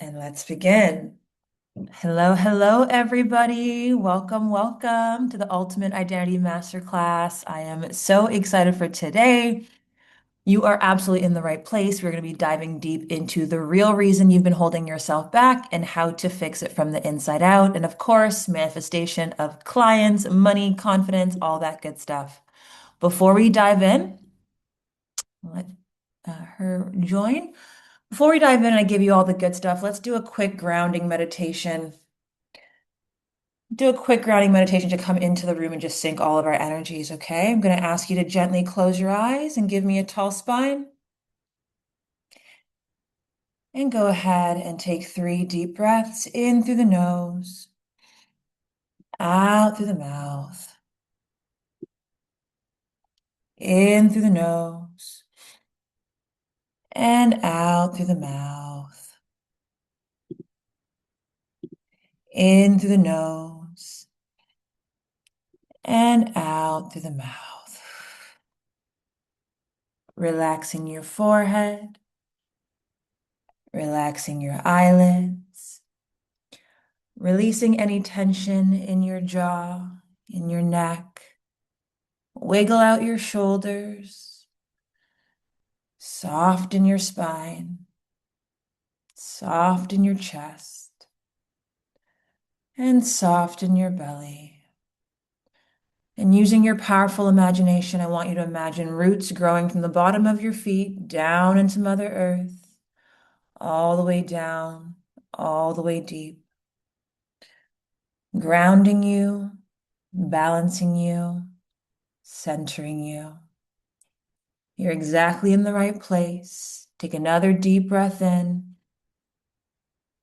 And let's begin. Hello, hello, everybody. Welcome, welcome to the Ultimate Identity Masterclass. I am so excited for today. You are absolutely in the right place. We're going to be diving deep into the real reason you've been holding yourself back and how to fix it from the inside out. And of course, manifestation of clients, money, confidence, all that good stuff. Before we dive in, let her join. Before we dive in and I give you all the good stuff, let's do a quick grounding meditation. Do a quick grounding meditation to come into the room and just sync all of our energies, okay? I'm going to ask you to gently close your eyes and give me a tall spine. And go ahead and take 3 deep breaths in through the nose, out through the mouth, in through the nose, and out through the mouth, in through the nose, and out through the mouth. Relaxing your forehead, relaxing your eyelids, releasing any tension in your jaw, in your neck. Wiggle out your shoulders, soften your spine, soften your chest, and soften your belly. And using your powerful imagination, I want you to imagine roots growing from the bottom of your feet down into Mother Earth, all the way down, all the way deep, grounding you, balancing you, centering you. You're exactly in the right place. Take another deep breath in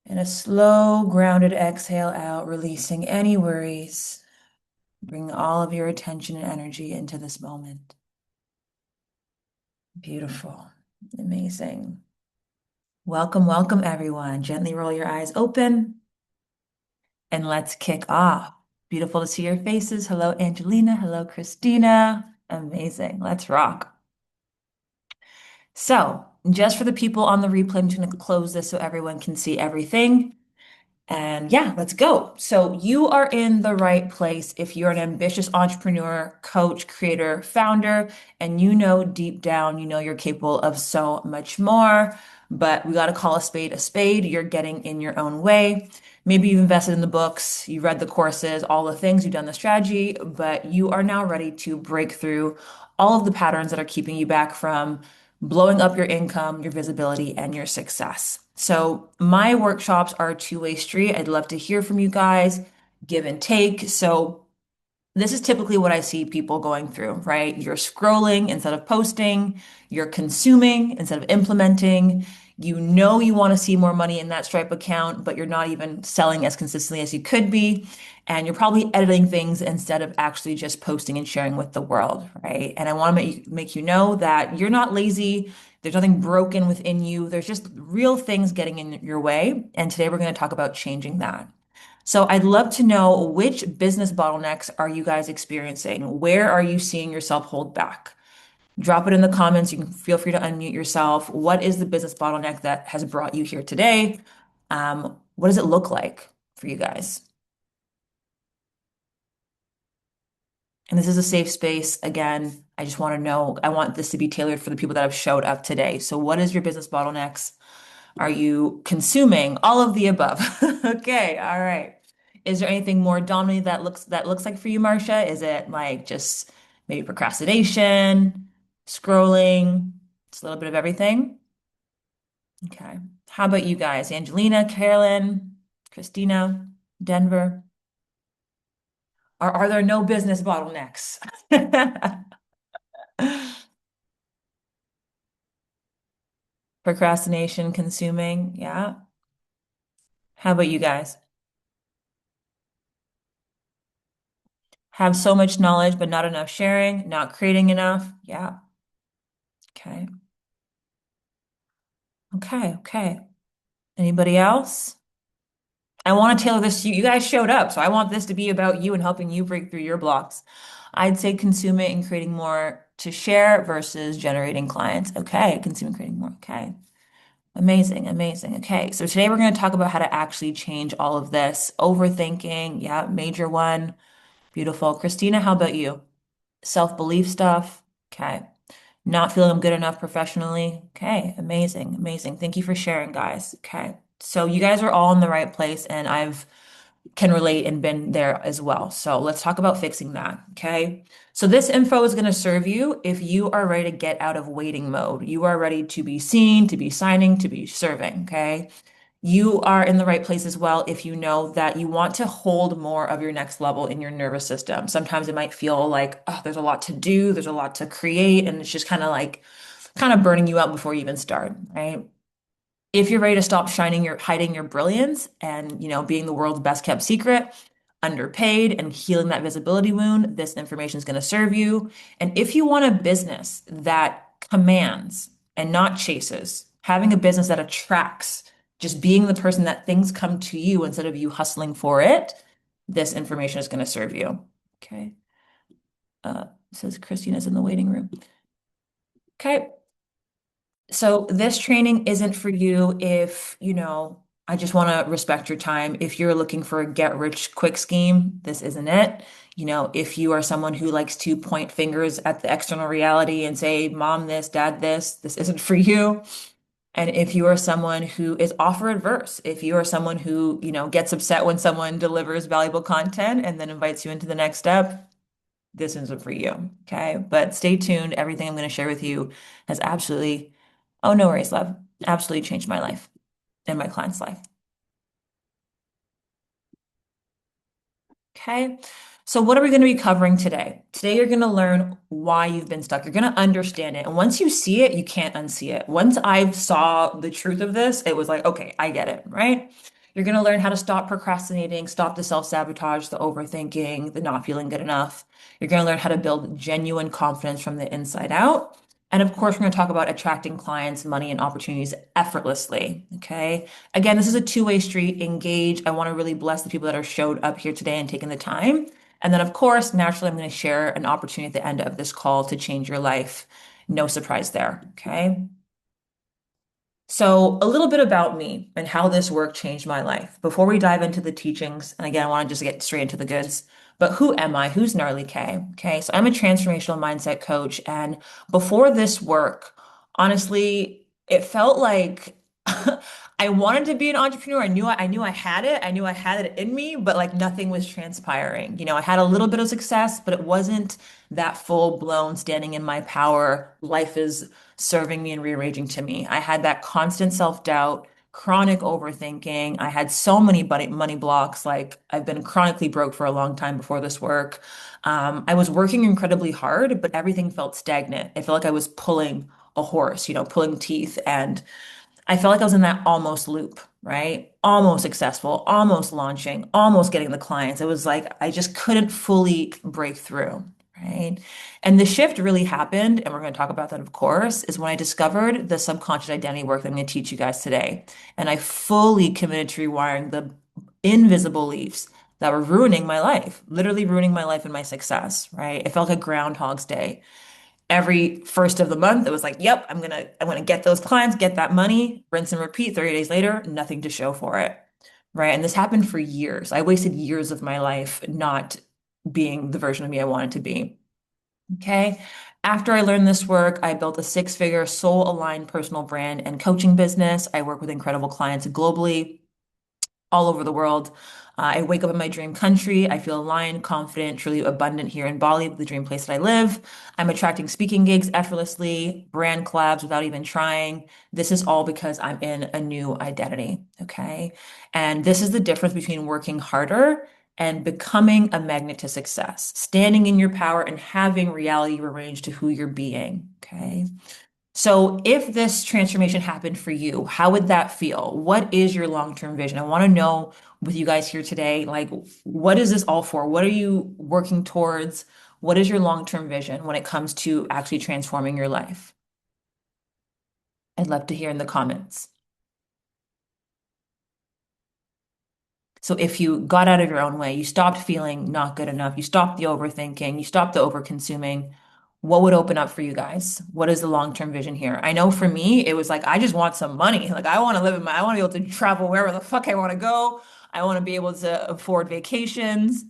and a slow, grounded exhale out, releasing any worries. Bring all of your attention and energy into this moment. Beautiful. Amazing. Welcome, welcome, everyone. Gently roll your eyes open and let's kick off. Beautiful to see your faces. Hello, Angelina. Hello, Christina. Amazing. Let's rock. So, just for the people on the replay, I'm just going to close this so everyone can see everything. And yeah, let's go. So, you are in the right place if you're an ambitious entrepreneur, coach, creator, founder, and you know deep down, you know you're capable of so much more. But we got to call a spade a spade. You're getting in your own way. Maybe you've invested in the books, you've read the courses, all the things, you've done the strategy, but you are now ready to break through all of the patterns that are keeping you back from blowing up your income, your visibility, and your success. So, my workshops are a two-way street. I'd love to hear from you guys, give and take. So, this is typically what I see people going through, right? You're scrolling instead of posting, you're consuming instead of implementing. You know you want to see more money in that Stripe account, but you're not even selling as consistently as you could be. And you're probably editing things instead of actually just posting and sharing with the world, right? And I want to make you know that you're not lazy. There's nothing broken within you. There's just real things getting in your way. And today we're going to talk about changing that. So I'd love to know, which business bottlenecks are you guys experiencing? Where are you seeing yourself hold back? Drop it in the comments. You can feel free to unmute yourself. What is the business bottleneck that has brought you here today? What does it look like for you guys? And this is a safe space. Again, I just want to know, I want this to be tailored for the people that have showed up today. So what is your business bottlenecks? Are you consuming all of the above? Okay, all right. Is there anything more dominant that looks like for you, Marcia? Is it like just maybe procrastination, scrolling, just a little bit of everything? Okay. How about you guys? Angelina, Carolyn, Christina, Denver? Or are there no business bottlenecks? Procrastination, consuming, yeah. How about you guys? Have so much knowledge, but not enough sharing, not creating enough. Yeah. Okay. Okay. Okay. Anybody else? I want to tailor this to you. You guys showed up, so I want this to be about you and helping you break through your blocks. I'd say consuming and creating more to share versus generating clients. Okay. Consuming, creating more. Okay. Amazing, amazing. Okay, so today we're going to talk about how to actually change all of this. Overthinking, yeah, major one. Beautiful. Christina, how about you? Self-belief stuff. Okay. Not feeling good enough professionally. Okay, amazing, amazing. Thank you for sharing, guys. Okay. So you guys are all in the right place, and I've can relate and been there as well. So let's talk about fixing that. Okay. So this info is going to serve you if you are ready to get out of waiting mode. You are ready to be seen, to be signing, to be serving. Okay. You are in the right place as well if you know that you want to hold more of your next level in your nervous system. Sometimes it might feel like, oh, there's a lot to do, there's a lot to create, and it's just kind of burning you out before you even start, right? If you're ready to stop hiding your brilliance and, being the world's best kept secret, underpaid and healing that visibility wound, this information is going to serve you. And if you want a business that commands and not chases, having a business that attracts, just being the person that things come to you instead of you hustling for it, this information is going to serve you. Okay. It says Christina's in the waiting room. Okay. So this training isn't for you if, I just want to respect your time. If you're looking for a get rich quick scheme, this isn't it. If you are someone who likes to point fingers at the external reality and say, mom this, dad this isn't for you. And if you are someone who is offer adverse, if you are someone who, gets upset when someone delivers valuable content and then invites you into the next step, this isn't for you. Okay. But stay tuned. Everything I'm going to share with you has absolutely, oh, no worries, love, absolutely changed my life and my client's life. Okay. So, what are we going to be covering today? Today, you're going to learn why you've been stuck. You're going to understand it. And once you see it, you can't unsee it. Once I saw the truth of this, it was like, okay, I get it, right? You're going to learn how to stop procrastinating, stop the self-sabotage, the overthinking, the not feeling good enough. You're going to learn how to build genuine confidence from the inside out. And of course, we're going to talk about attracting clients, money, and opportunities effortlessly. Okay. Again, this is a two-way street. Engage. I want to really bless the people that are showed up here today and taking the time. And then, of course, naturally, I'm going to share an opportunity at the end of this call to change your life. No surprise there. Okay. So, a little bit about me and how this work changed my life. Before we dive into the teachings, and again, I want to just get straight into the goods. But who am I? Who's Gnarly K? Okay, so I'm a transformational mindset coach. And before this work, honestly, it felt like I wanted to be an entrepreneur. I knew I had it. I knew I had it in me, but like nothing was transpiring. I had a little bit of success, but it wasn't that full blown standing in my power. Life is serving me and rearranging to me. I had that constant self-doubt, chronic overthinking. I had so many money blocks. Like I've been chronically broke for a long time before this work. I was working incredibly hard, but everything felt stagnant. I felt like I was pulling a horse, pulling teeth. And I felt like I was in that almost loop, right? Almost successful, almost launching, almost getting the clients. It was like I just couldn't fully break through, right? And the shift really happened, and we're going to talk about that, of course, is when I discovered the subconscious identity work that I'm going to teach you guys today. And I fully committed to rewiring the invisible beliefs that were ruining my life, literally ruining my life and my success, right? It felt like a Groundhog's Day every first of the month. It was like, yep, I'm gonna get those clients, get that money, rinse and repeat. 30 days later, nothing to show for it. Right. And this happened for years. I wasted years of my life not being the version of me I wanted to be. Okay. After I learned this work, I built a six-figure soul-aligned personal brand and coaching business. I work with incredible clients globally all over the world. I wake up in my dream country. I feel aligned, confident, truly abundant here in Bali, the dream place that I live. I'm attracting speaking gigs effortlessly, brand collabs without even trying. This is all because I'm in a new identity. Okay. And this is the difference between working harder and becoming a magnet to success, standing in your power and having reality arranged to who you're being. Okay. So if this transformation happened for you, how would that feel? What is your long-term vision? I want to know with you guys here today, like, what is this all for? What are you working towards? What is your long-term vision when it comes to actually transforming your life? I'd love to hear in the comments. So if you got out of your own way, you stopped feeling not good enough, you stopped the overthinking, you stopped the overconsuming, What would open up for you guys? What is the long-term vision here? I know for me, it was like, I just want some money. Like, I want to live in I want to be able to travel wherever the fuck I want to go. I want to be able to afford vacations,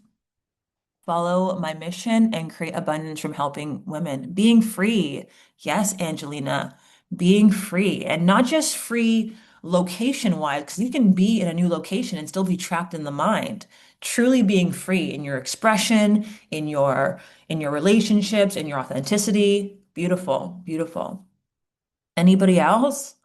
follow my mission, and create abundance from helping women. Being free. Yes, Angelina, being free. And not just free location-wise, because you can be in a new location and still be trapped in the mind. Truly being free in your expression, in your relationships, in your authenticity. Beautiful, beautiful. Anybody else?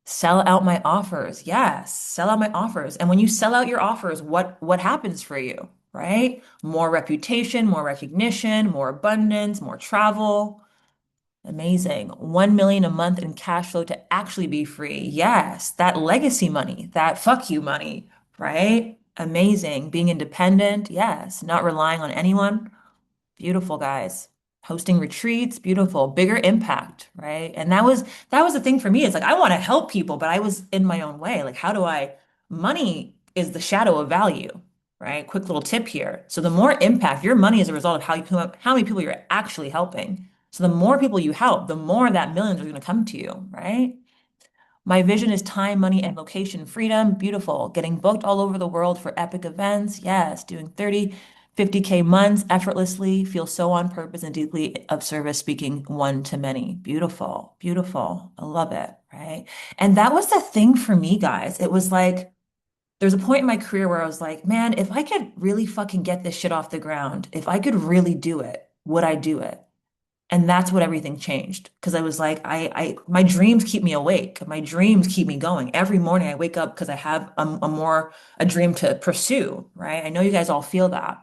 Sell out my offers. Yes, sell out my offers. And when you sell out your offers, what happens for you, right? More reputation, more recognition, more abundance, more travel. Amazing. 1 million a month in cash flow to actually be free. Yes, that legacy money, that fuck you money, right? Amazing. Being independent. Yes, not relying on anyone. Beautiful, guys. Hosting retreats, beautiful, bigger impact, right? And that was the thing for me. It's like I want to help people, but I was in my own way. Like, how do I money is the shadow of value, right? Quick little tip here. So the more impact, your money is a result of how many people you're actually helping. So the more people you help, the more that millions are going to come to you, right? My vision is time, money, and location freedom. Beautiful. Getting booked all over the world for epic events. Yes. Doing 30, 50K months effortlessly. Feel so on purpose and deeply of service, speaking one to many. Beautiful. Beautiful. I love it. Right. And that was the thing for me, guys. It was like, there's a point in my career where I was like, man, if I could really fucking get this shit off the ground, if I could really do it, would I do it? And that's what everything changed. Because I was like, my dreams keep me awake. My dreams keep me going. Every morning I wake up because I have a dream to pursue, right? I know you guys all feel that.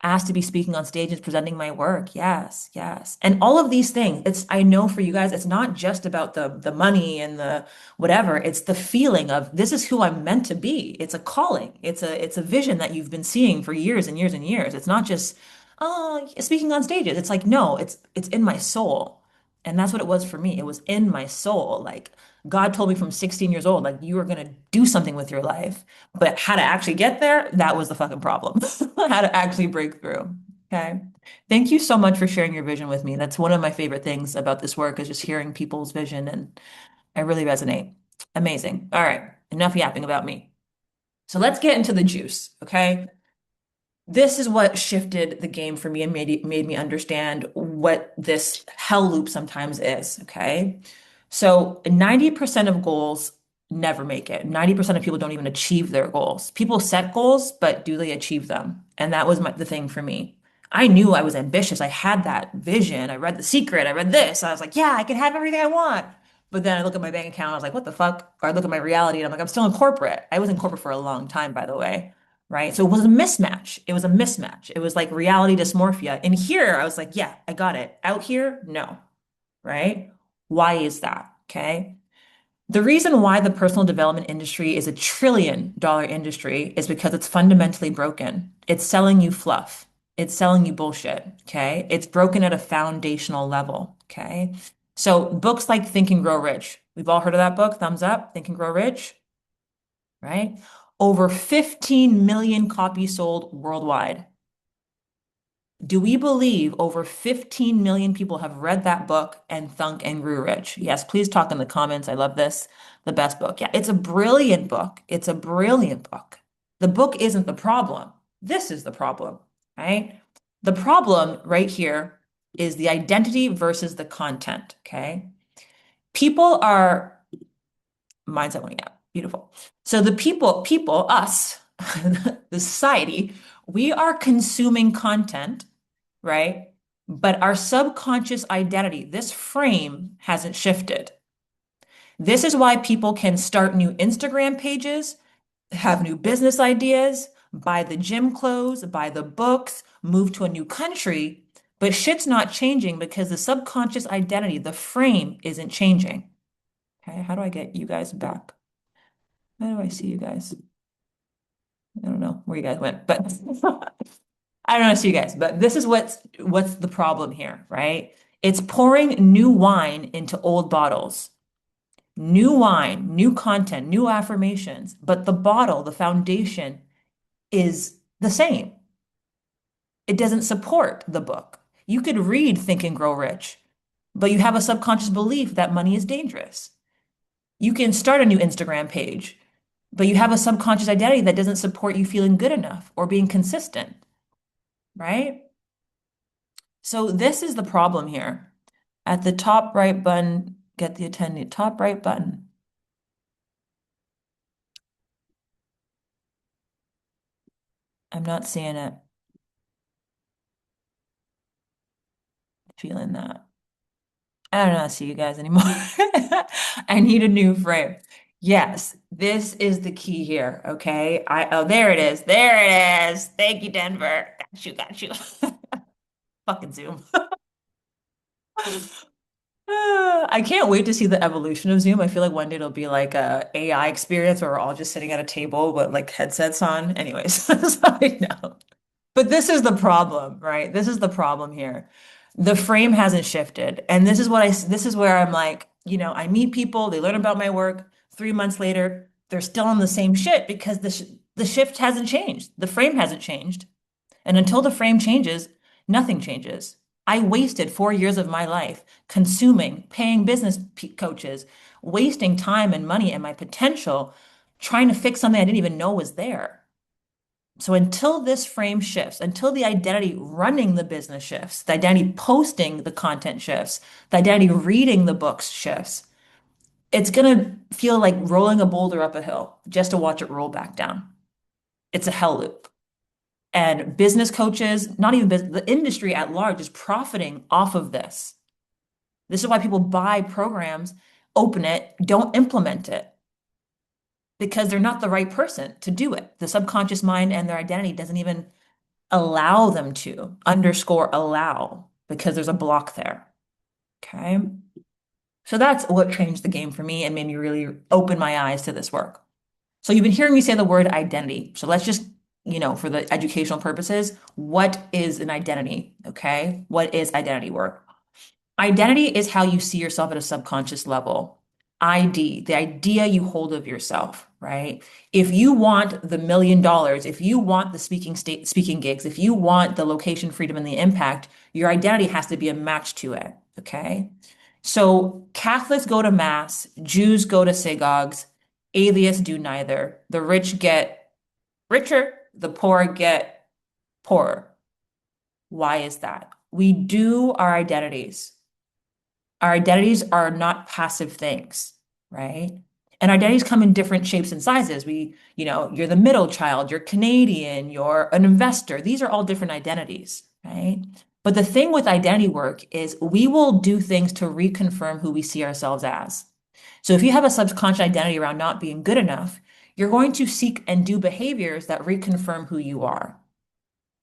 Asked to be speaking on stages, presenting my work. Yes, yes. And all of these things, I know for you guys, it's not just about the money and the whatever. It's the feeling of this is who I'm meant to be. It's a calling. It's a vision that you've been seeing for years and years and years. It's not just, oh, speaking on stages. It's like, no, it's in my soul. And that's what it was for me. It was in my soul. Like God told me from 16 years old, like you are gonna do something with your life. But how to actually get there, that was the fucking problem. How to actually break through. Okay. Thank you so much for sharing your vision with me. That's one of my favorite things about this work is just hearing people's vision and I really resonate. Amazing. All right. Enough yapping about me. So let's get into the juice. Okay. This is what shifted the game for me and made me understand what this hell loop sometimes is. Okay. So 90% of goals never make it. 90% of people don't even achieve their goals. People set goals, but do they achieve them? And that was the thing for me. I knew I was ambitious. I had that vision. I read The Secret. I read this. I was like, yeah, I can have everything I want. But then I look at my bank account. I was like, what the fuck? Or I look at my reality and I'm like, I'm still in corporate. I was in corporate for a long time, by the way. Right. So it was a mismatch. It was a mismatch. It was like reality dysmorphia. In here, I was like, yeah, I got it. Out here, no. Right. Why is that? Okay. The reason why the personal development industry is $1 trillion industry is because it's fundamentally broken. It's selling you fluff. It's selling you bullshit. Okay. It's broken at a foundational level. Okay. So books like Think and Grow Rich, we've all heard of that book. Thumbs up. Think and Grow Rich, right? Over 15 million copies sold worldwide. Do we believe over 15 million people have read that book and thunk and grew rich? Yes, please talk in the comments. I love this. The best book. Yeah, it's a brilliant book. It's a brilliant book. The book isn't the problem. This is the problem, right? The problem right here is the identity versus the content, okay? People are mindset winning out. Beautiful. So the us, the society, we are consuming content, right? But our subconscious identity, this frame hasn't shifted. This is why people can start new Instagram pages, have new business ideas, buy the gym clothes, buy the books, move to a new country, but shit's not changing because the subconscious identity, the frame isn't changing. Okay, how do I get you guys back? How do I see you guys? I don't know where you guys went, but I don't know see you guys, but this is what's the problem here, right? It's pouring new wine into old bottles. New wine, new content, new affirmations, but the bottle, the foundation is the same. It doesn't support the book. You could read Think and Grow Rich, but you have a subconscious belief that money is dangerous. You can start a new Instagram page, but you have a subconscious identity that doesn't support you feeling good enough or being consistent, right? So this is the problem here. At the top right button, get the attendee, top right button. I'm not seeing it, feeling that. I don't know, see you guys anymore. I need a new frame. Yes, this is the key here. Okay. Oh, there it is. There it is. Thank you, Denver. Got you, got you. Fucking Zoom. I can't wait to see the evolution of Zoom. I feel like one day it'll be like a AI experience where we're all just sitting at a table with like headsets on. Anyways, that's how I know. But this is the problem, right? This is the problem here. The frame hasn't shifted. And this is where I'm like, I meet people, they learn about my work. 3 months later, they're still on the same shit because the shift hasn't changed. The frame hasn't changed. And until the frame changes, nothing changes. I wasted 4 years of my life consuming, paying coaches, wasting time and money and my potential trying to fix something I didn't even know was there. So until this frame shifts, until the identity running the business shifts, the identity posting the content shifts, the identity reading the books shifts, it's going to feel like rolling a boulder up a hill just to watch it roll back down. It's a hell loop. And business coaches, not even business, the industry at large is profiting off of this. This is why people buy programs, open it, don't implement it because they're not the right person to do it. The subconscious mind and their identity doesn't even allow them to underscore allow because there's a block there. Okay. So that's what changed the game for me and made me really open my eyes to this work. So you've been hearing me say the word identity. So let's just, for the educational purposes, what is an identity? Okay. What is identity work? Identity is how you see yourself at a subconscious level. ID, the idea you hold of yourself, right? If you want the $1 million, if you want the speaking gigs, if you want the location freedom and the impact, your identity has to be a match to it. Okay. So Catholics go to mass, Jews go to synagogues, atheists do neither. The rich get richer, the poor get poorer. Why is that? We do our identities. Our identities are not passive things, right? And our identities come in different shapes and sizes. You're the middle child, you're Canadian, you're an investor. These are all different identities, right? But the thing with identity work is we will do things to reconfirm who we see ourselves as. So if you have a subconscious identity around not being good enough, you're going to seek and do behaviors that reconfirm who you are,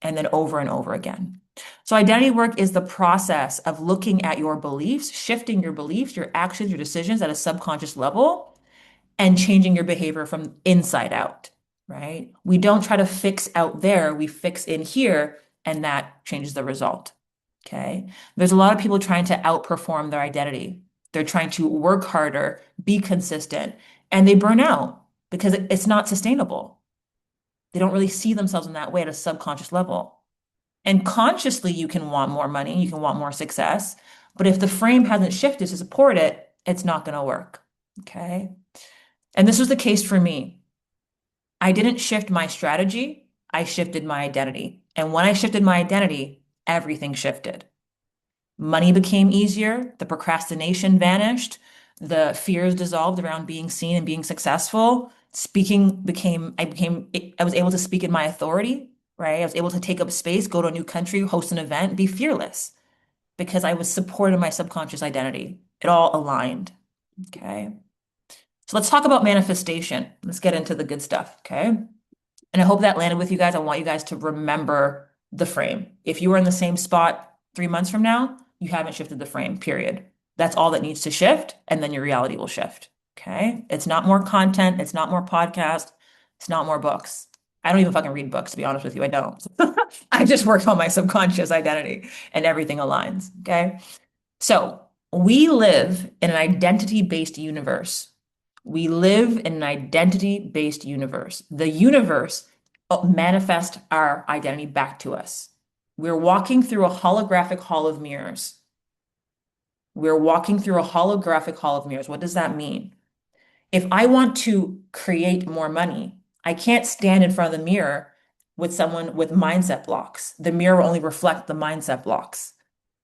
and then over and over again. So identity work is the process of looking at your beliefs, shifting your beliefs, your actions, your decisions at a subconscious level, and changing your behavior from inside out, right? We don't try to fix out there, we fix in here, and that changes the result. Okay. There's a lot of people trying to outperform their identity. They're trying to work harder, be consistent, and they burn out because it's not sustainable. They don't really see themselves in that way at a subconscious level. And consciously, you can want more money, you can want more success. But if the frame hasn't shifted to support it, it's not going to work. Okay. And this was the case for me. I didn't shift my strategy, I shifted my identity. And when I shifted my identity, everything shifted. Money became easier, the procrastination vanished, the fears dissolved around being seen and being successful. I was able to speak in my authority, right? I was able to take up space, go to a new country, host an event, be fearless because I was supporting my subconscious identity. It all aligned. Okay. So let's talk about manifestation. Let's get into the good stuff. Okay. And I hope that landed with you guys. I want you guys to remember the frame. If you were in the same spot 3 months from now, you haven't shifted the frame, period. That's all that needs to shift, and then your reality will shift. Okay. It's not more content. It's not more podcast. It's not more books. I don't even fucking read books, to be honest with you. I don't. I just work on my subconscious identity and everything aligns. Okay. So we live in an identity-based universe. We live in an identity-based universe. The universe manifests our identity back to us. We're walking through a holographic hall of mirrors. We're walking through a holographic hall of mirrors. What does that mean? If I want to create more money, I can't stand in front of the mirror with someone with mindset blocks. The mirror will only reflect the mindset blocks.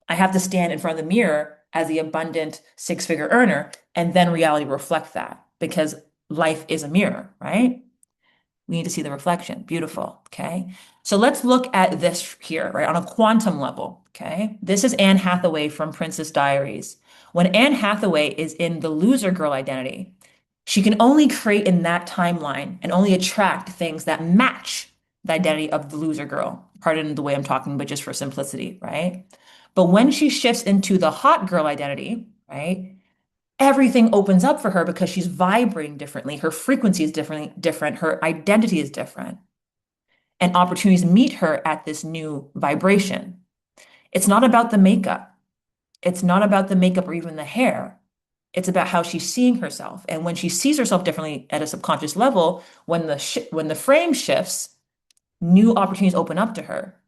I have to stand in front of the mirror as the abundant six-figure earner, and then reality reflect that because life is a mirror, right? We need to see the reflection. Beautiful. Okay. So let's look at this here, right? On a quantum level. Okay. This is Anne Hathaway from Princess Diaries. When Anne Hathaway is in the loser girl identity, she can only create in that timeline and only attract things that match the identity of the loser girl. Pardon the way I'm talking, but just for simplicity, right? But when she shifts into the hot girl identity, right? Everything opens up for her because she's vibrating differently. Her frequency is different. Her identity is different. And opportunities meet her at this new vibration. It's not about the makeup. It's not about the makeup or even the hair. It's about how she's seeing herself. And when she sees herself differently at a subconscious level, when the frame shifts, new opportunities open up to her.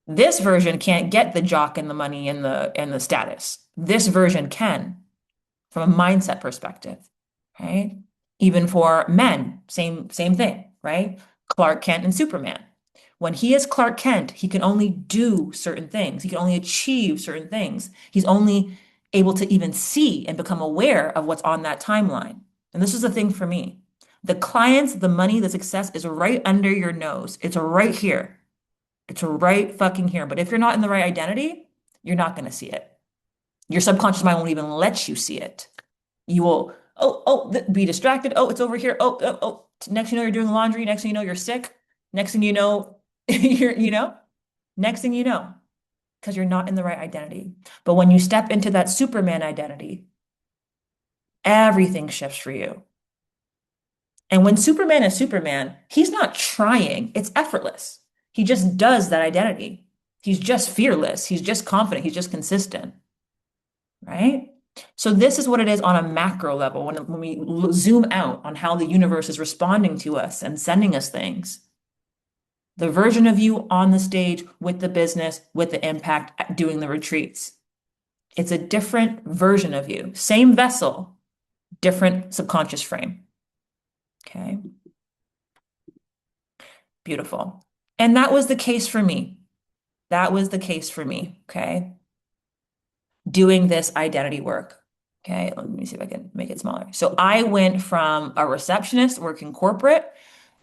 This version can't get the jock and the money and the status. This version can from a mindset perspective, right? Even for men, same thing, right? Clark Kent and Superman. When he is Clark Kent, he can only do certain things. He can only achieve certain things. He's only able to even see and become aware of what's on that timeline. And this is the thing for me. The clients, the money, the success is right under your nose. It's right here. It's right fucking here. But if you're not in the right identity, you're not going to see it. Your subconscious mind won't even let you see it. You will, be distracted. Oh, it's over here. Oh. Next thing you know, you're doing laundry. Next thing you know, you're sick. Next thing you know, next thing you know, because you're not in the right identity. But when you step into that Superman identity, everything shifts for you. And when Superman is Superman, he's not trying. It's effortless. He just does that identity. He's just fearless. He's just confident. He's just consistent, right? So this is what it is on a macro level when we zoom out on how the universe is responding to us and sending us things. The version of you on the stage with the business, with the impact, doing the retreats. It's a different version of you. Same vessel, different subconscious frame. Okay. Beautiful. And that was the case for me. That was the case for me. Okay. Doing this identity work. Okay, let me see if I can make it smaller. So I went from a receptionist working corporate.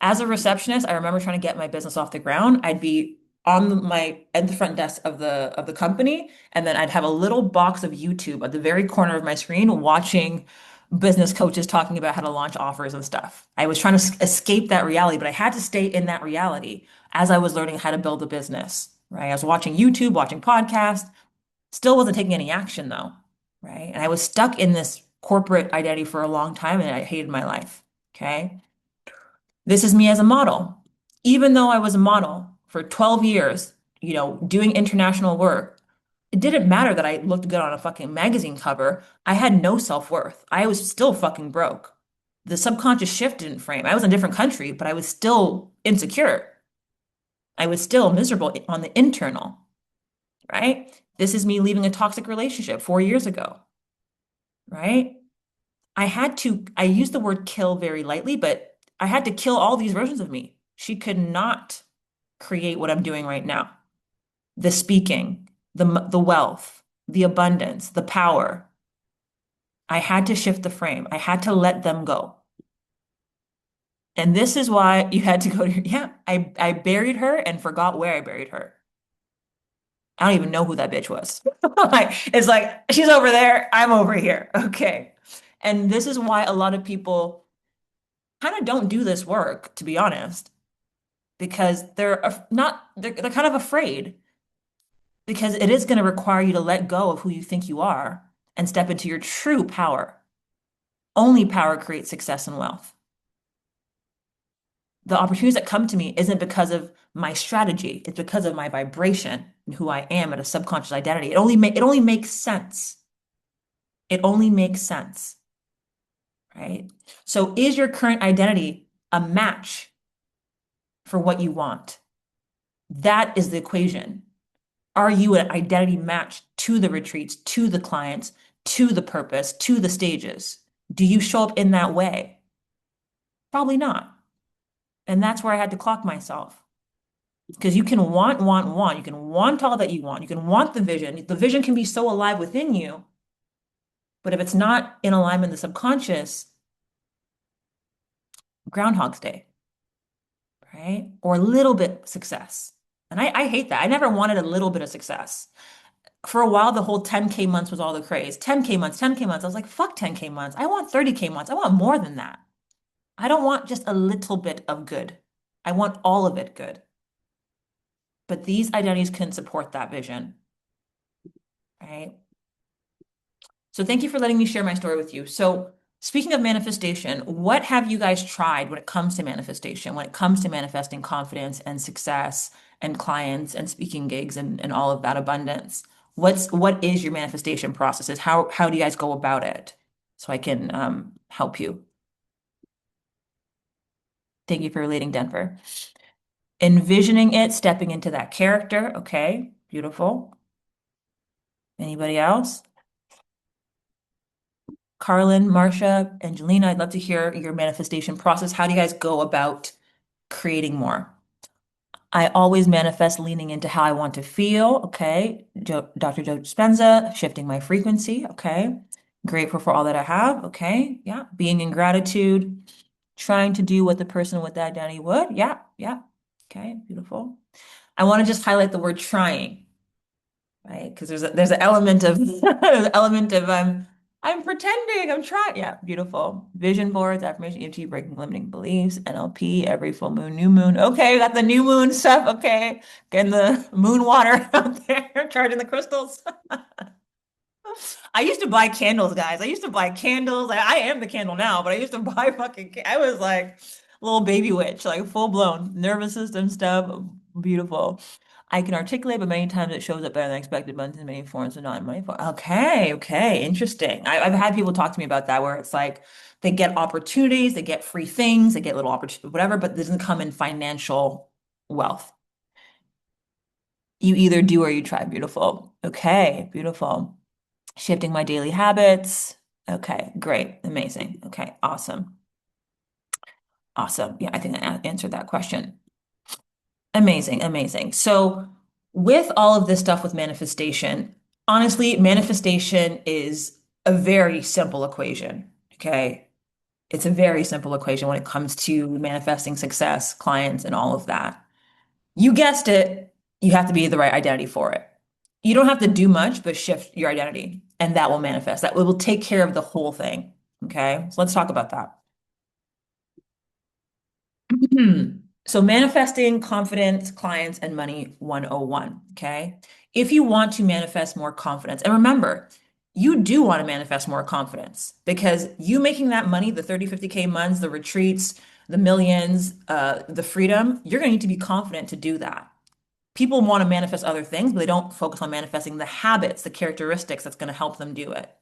As a receptionist, I remember trying to get my business off the ground. I'd be on my at the front desk of the company, and then I'd have a little box of YouTube at the very corner of my screen watching business coaches talking about how to launch offers and stuff. I was trying to escape that reality, but I had to stay in that reality as I was learning how to build a business, right? I was watching YouTube, watching podcasts, still wasn't taking any action though, right? And I was stuck in this corporate identity for a long time and I hated my life. Okay. This is me as a model. Even though I was a model for 12 years, doing international work, it didn't matter that I looked good on a fucking magazine cover. I had no self-worth. I was still fucking broke. The subconscious shift didn't frame. I was in a different country, but I was still insecure. I was still miserable on the internal, right? This is me leaving a toxic relationship 4 years ago, right? I use the word kill very lightly, but I had to kill all these versions of me. She could not create what I'm doing right now. The speaking, the wealth, the abundance, the power. I had to shift the frame. I had to let them go. And this is why you had to go to, yeah, I buried her and forgot where I buried her. I don't even know who that bitch was. It's like, she's over there, I'm over here. Okay. And this is why a lot of people kind of don't do this work, to be honest, because they're kind of afraid because it is going to require you to let go of who you think you are and step into your true power. Only power creates success and wealth. The opportunities that come to me isn't because of my strategy. It's because of my vibration and who I am at a subconscious identity. It only makes sense. It only makes sense, right? So is your current identity a match for what you want? That is the equation. Are you an identity match to the retreats, to the clients, to the purpose, to the stages? Do you show up in that way? Probably not. And that's where I had to clock myself. Because you can want. You can want all that you want. You can want the vision. The vision can be so alive within you, but if it's not in alignment with the subconscious, Groundhog's Day, right? Or a little bit success. And I hate that. I never wanted a little bit of success. For a while, the whole 10K months was all the craze. 10K months, 10K months. I was like, fuck 10K months. I want 30K months. I want more than that. I don't want just a little bit of good. I want all of it good. But these identities can support that vision, right? So thank you for letting me share my story with you. So speaking of manifestation, what have you guys tried when it comes to manifestation, when it comes to manifesting confidence and success and clients and speaking gigs and all of that abundance? What is your manifestation processes? How do you guys go about it? So I can help you. Thank you for relating, Denver. Envisioning it, stepping into that character. Okay, beautiful. Anybody else? Carlin, Marcia, Angelina, I'd love to hear your manifestation process. How do you guys go about creating more? I always manifest leaning into how I want to feel. Okay. Dr. Joe Dispenza, shifting my frequency. Okay. Grateful for all that I have. Okay. Yeah. Being in gratitude, trying to do what the person with that identity would. Yeah. Yeah. Okay. Beautiful. I want to just highlight the word trying, right? Because there's an element of there's an element of I'm pretending, I'm trying. Yeah, beautiful. Vision boards, affirmation, EFT, breaking limiting beliefs, NLP, every full moon, new moon. Okay, got the new moon stuff. Okay, getting the moon water out there, charging the crystals. I used to buy candles, guys. I used to buy candles. I am the candle now, but I used to buy I was like a little baby witch, like full blown nervous system stuff. Beautiful. I can articulate, but many times it shows up better than expected, but in many forms and not in many forms. Okay, okay, interesting. I've had people talk to me about that where it's like they get opportunities, they get free things, they get little opportunities, whatever, but it doesn't come in financial wealth. You either do or you try. Beautiful. Okay, beautiful. Shifting my daily habits. Okay, great. Amazing. Okay, awesome. Awesome. Yeah, I think I answered that question. Amazing, amazing. So, with all of this stuff with manifestation, honestly, manifestation is a very simple equation. Okay. It's a very simple equation when it comes to manifesting success, clients, and all of that. You guessed it, you have to be the right identity for it. You don't have to do much, but shift your identity, and that will manifest. That will take care of the whole thing. Okay, so let's talk about that. So, manifesting confidence, clients, and money 101. Okay, if you want to manifest more confidence, and remember, you do want to manifest more confidence because you making that money, the 30, 50K months, the retreats, the millions, the freedom, you're going to need to be confident to do that. People want to manifest other things, but they don't focus on manifesting the habits, the characteristics that's going to help them do it.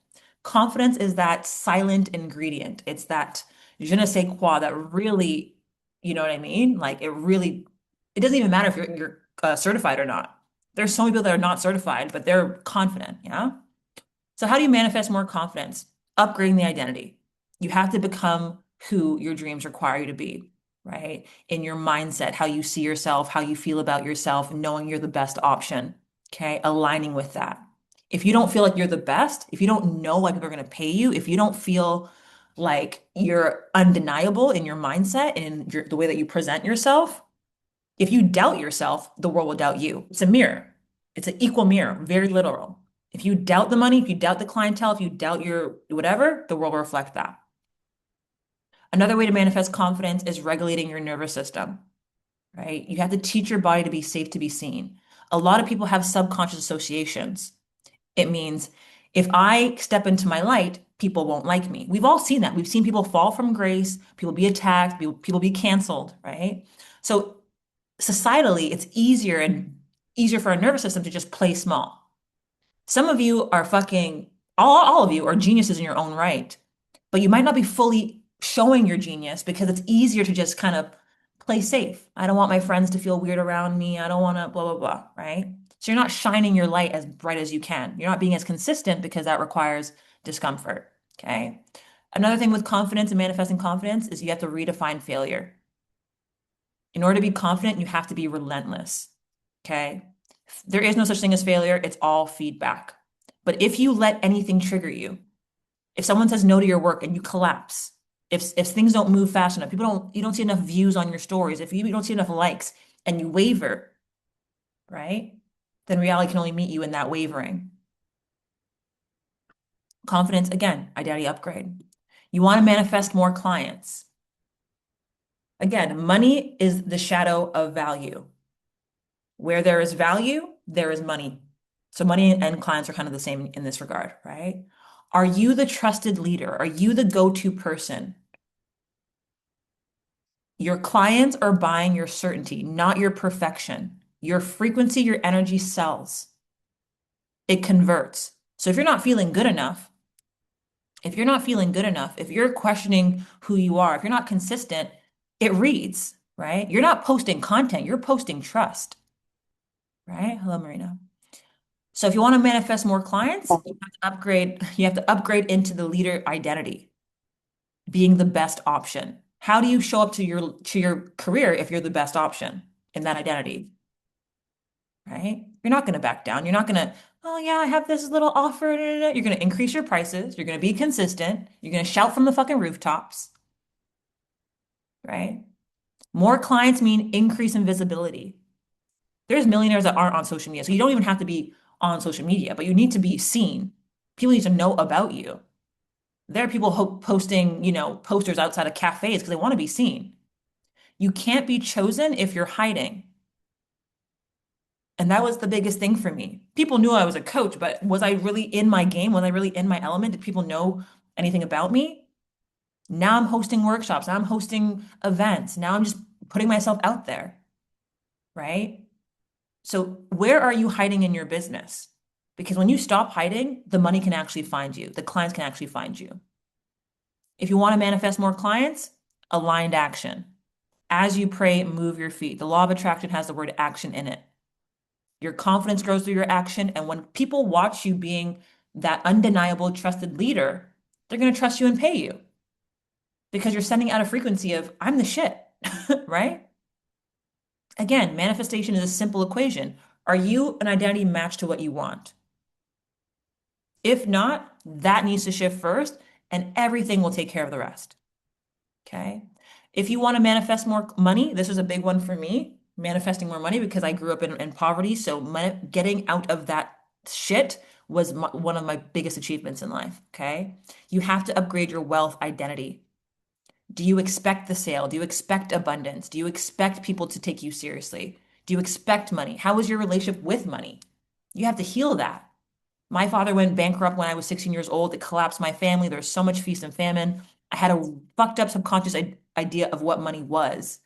Confidence is that silent ingredient. It's that je ne sais quoi that really, you know what I mean? Like it doesn't even matter if you're certified or not. There's so many people that are not certified, but they're confident. Yeah. So how do you manifest more confidence? Upgrading the identity. You have to become who your dreams require you to be, right? In your mindset, how you see yourself, how you feel about yourself, knowing you're the best option. Okay. Aligning with that. If you don't feel like you're the best, if you don't know why people are going to pay you, if you don't feel like you're undeniable in your mindset and in the way that you present yourself, if you doubt yourself, the world will doubt you. It's a mirror. It's an equal mirror, very literal. If you doubt the money, if you doubt the clientele, if you doubt your whatever, the world will reflect that. Another way to manifest confidence is regulating your nervous system, right? You have to teach your body to be safe to be seen. A lot of people have subconscious associations. It means if I step into my light, people won't like me. We've all seen that. We've seen people fall from grace, people be attacked, people be canceled, right? So societally, it's easier for our nervous system to just play small. Some of you are all of you are geniuses in your own right, but you might not be fully showing your genius because it's easier to just kind of play safe. I don't want my friends to feel weird around me. I don't want to blah, blah, blah, right? So you're not shining your light as bright as you can. You're not being as consistent because that requires discomfort. Okay. Another thing with confidence and manifesting confidence is you have to redefine failure. In order to be confident, you have to be relentless. Okay. There is no such thing as failure. It's all feedback. But if you let anything trigger you, if someone says no to your work and you collapse, if things don't move fast enough, you don't see enough views on your stories, if you don't see enough likes and you waver, right? Then reality can only meet you in that wavering. Confidence, again, identity upgrade. You want to manifest more clients. Again, money is the shadow of value. Where there is value, there is money. So money and clients are kind of the same in this regard, right? Are you the trusted leader? Are you the go-to person? Your clients are buying your certainty, not your perfection. Your frequency, your energy sells. It converts. So if you're not feeling good enough, if you're questioning who you are, if you're not consistent, it reads, right? You're not posting content, you're posting trust, right? Hello, Marina. So if you want to manifest more clients, you have to upgrade into the leader identity, being the best option. How do you show up to your career if you're the best option in that identity, right? You're not going to back down. You're not going to, oh yeah, I have this little offer. Da, da, da. You're going to increase your prices. You're going to be consistent. You're going to shout from the fucking rooftops, right? More clients mean increase in visibility. There's millionaires that aren't on social media, so you don't even have to be on social media, but you need to be seen. People need to know about you. There are people posting, posters outside of cafes because they want to be seen. You can't be chosen if you're hiding. And that was the biggest thing for me. People knew I was a coach, but was I really in my game? Was I really in my element? Did people know anything about me? Now I'm hosting workshops. Now I'm hosting events. Now I'm just putting myself out there, right? So where are you hiding in your business? Because when you stop hiding, the money can actually find you. The clients can actually find you. If you want to manifest more clients, aligned action. As you pray, move your feet. The law of attraction has the word action in it. Your confidence grows through your action. And when people watch you being that undeniable, trusted leader, they're going to trust you and pay you because you're sending out a frequency of, I'm the shit, right? Again, manifestation is a simple equation. Are you an identity match to what you want? If not, that needs to shift first, and everything will take care of the rest. Okay. If you want to manifest more money, this is a big one for me, manifesting more money because I grew up in poverty. So getting out of that shit was one of my biggest achievements in life. Okay. You have to upgrade your wealth identity. Do you expect the sale? Do you expect abundance? Do you expect people to take you seriously? Do you expect money? How is your relationship with money? You have to heal that. My father went bankrupt when I was 16 years old. It collapsed my family. There's so much feast and famine. I had a fucked up subconscious idea of what money was.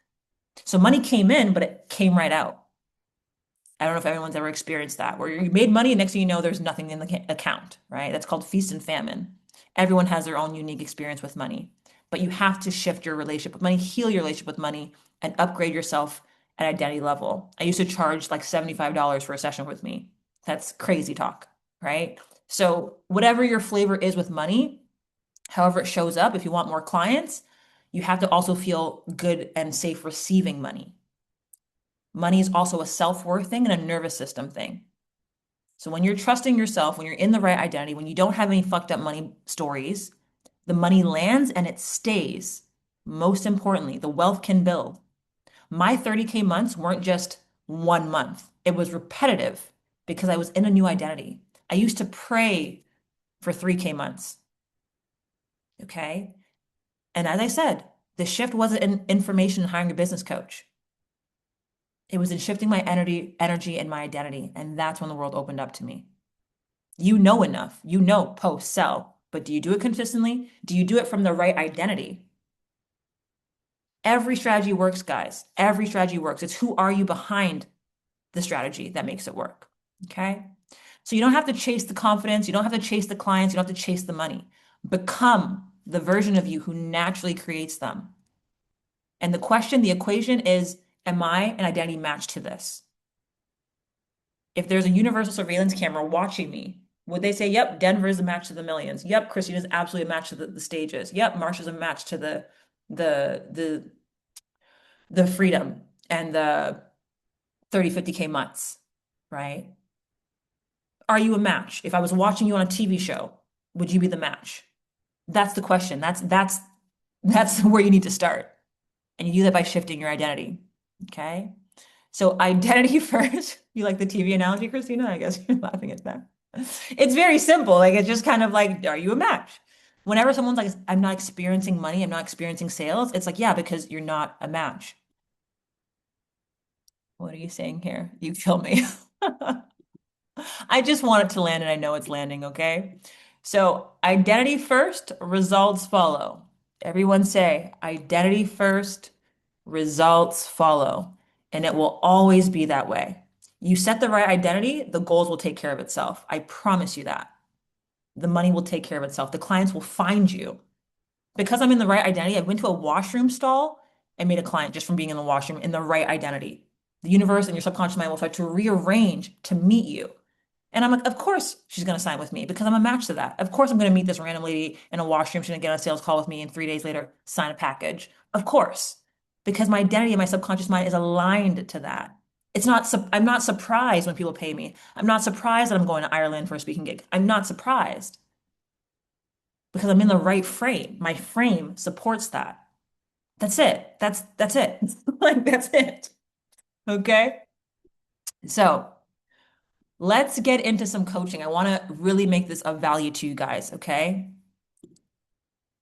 So money came in, but it came right out. I don't know if everyone's ever experienced that, where you made money and next thing you know, there's nothing in the account, right? That's called feast and famine. Everyone has their own unique experience with money, but you have to shift your relationship with money, heal your relationship with money, and upgrade yourself at identity level. I used to charge like $75 for a session with me. That's crazy talk, right? So whatever your flavor is with money, however it shows up, if you want more clients, you have to also feel good and safe receiving money. Money is also a self-worth thing and a nervous system thing. So when you're trusting yourself, when you're in the right identity, when you don't have any fucked up money stories, the money lands and it stays. Most importantly, the wealth can build. My 30K months weren't just 1 month. It was repetitive because I was in a new identity. I used to pray for 3K months. Okay. And as I said, the shift wasn't in information and hiring a business coach. It was in shifting my energy and my identity. And that's when the world opened up to me. You know enough. You know, post, sell. But do you do it consistently? Do you do it from the right identity? Every strategy works, guys. Every strategy works. It's who are you behind the strategy that makes it work. Okay. So you don't have to chase the confidence. You don't have to chase the clients. You don't have to chase the money. Become the version of you who naturally creates them. And the equation is, am I an identity match to this? If there's a universal surveillance camera watching me, would they say, yep, Denver is a match to the millions. Yep, Christina's absolutely a match to the stages. Yep, Marsha's a match to the the the freedom and the 30, 50K months, right? Are you a match? If I was watching you on a TV show, would you be the match? That's the question. That's where you need to start. And you do that by shifting your identity. Okay? So identity first. You like the TV analogy, Christina? I guess you're laughing at that. It's very simple. Like it's just kind of like, are you a match? Whenever someone's like, I'm not experiencing money, I'm not experiencing sales, it's like, yeah, because you're not a match. What are you saying here? You kill me. I just want it to land and I know it's landing, okay? So, identity first, results follow. Everyone say, identity first, results follow. And it will always be that way. You set the right identity, the goals will take care of itself. I promise you that. The money will take care of itself. The clients will find you. Because I'm in the right identity, I went to a washroom stall and made a client just from being in the washroom in the right identity. The universe and your subconscious mind will start to rearrange to meet you. And I'm like, of course she's going to sign with me because I'm a match to that. Of course I'm going to meet this random lady in a washroom. She's going to get on a sales call with me and 3 days later sign a package. Of course, because my identity and my subconscious mind is aligned to that. I'm not surprised when people pay me. I'm not surprised that I'm going to Ireland for a speaking gig. I'm not surprised because I'm in the right frame. My frame supports that. That's it. That's it. Like that's it. Okay. So let's get into some coaching. I want to really make this of value to you guys, okay?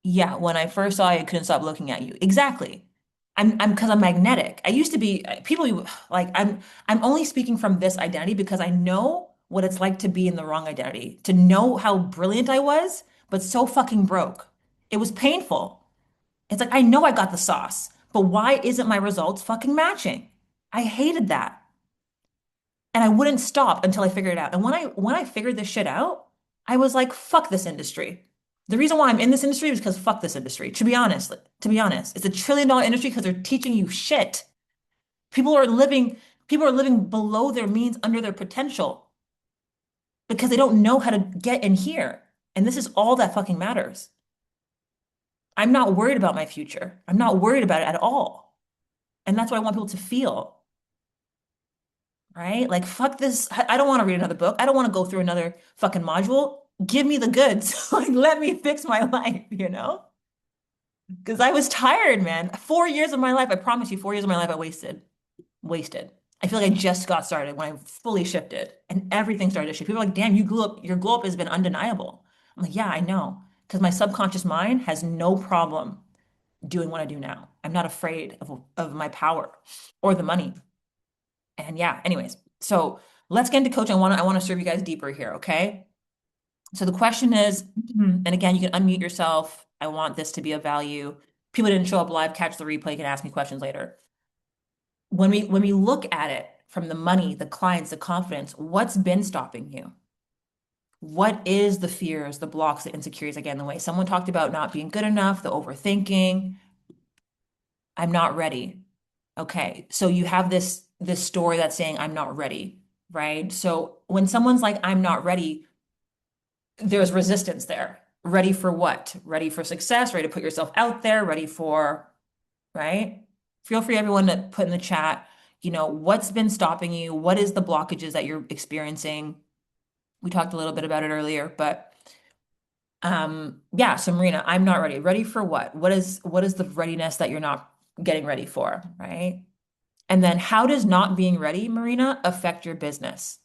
Yeah, when I first saw you, I couldn't stop looking at you. Exactly. I'm because I'm magnetic. I used to be people like I'm only speaking from this identity because I know what it's like to be in the wrong identity, to know how brilliant I was, but so fucking broke. It was painful. It's like I know I got the sauce, but why isn't my results fucking matching? I hated that. And I wouldn't stop until I figured it out. And when I figured this shit out, I was like, fuck this industry. The reason why I'm in this industry is because fuck this industry. To be honest, it's $1 trillion industry because they're teaching you shit. People are living, people are living below their means, under their potential because they don't know how to get in here. And this is all that fucking matters. I'm not worried about my future. I'm not worried about it at all. And that's what I want people to feel. Right? Like, fuck this. I don't want to read another book. I don't want to go through another fucking module. Give me the goods. Like, let me fix my life, you know? Because I was tired, man. 4 years of my life, I promise you, 4 years of my life I wasted. Wasted. I feel like I just got started when I fully shifted and everything started to shift. People are like, damn, you grew up, your glow up has been undeniable. I'm like, yeah, I know. Because my subconscious mind has no problem doing what I do now. I'm not afraid of my power or the money. And yeah, anyways, so let's get into coaching. I want to serve you guys deeper here, okay? So the question is, and again, you can unmute yourself. I want this to be of value. People didn't show up live, catch the replay, can ask me questions later. When we look at it from the money, the clients, the confidence, what's been stopping you? What is the fears, the blocks, the insecurities that get in the way? Someone talked about not being good enough, the overthinking. I'm not ready. Okay, so you have this story that's saying I'm not ready, right? So when someone's like I'm not ready, there's resistance there. Ready for what? Ready for success, ready to put yourself out there, ready for, right? Feel free everyone to put in the chat, what's been stopping you? What is the blockages that you're experiencing? We talked a little bit about it earlier, but yeah, so Marina, I'm not ready. Ready for what? What is the readiness that you're not getting ready for, right? And then how does not being ready, Marina, affect your business?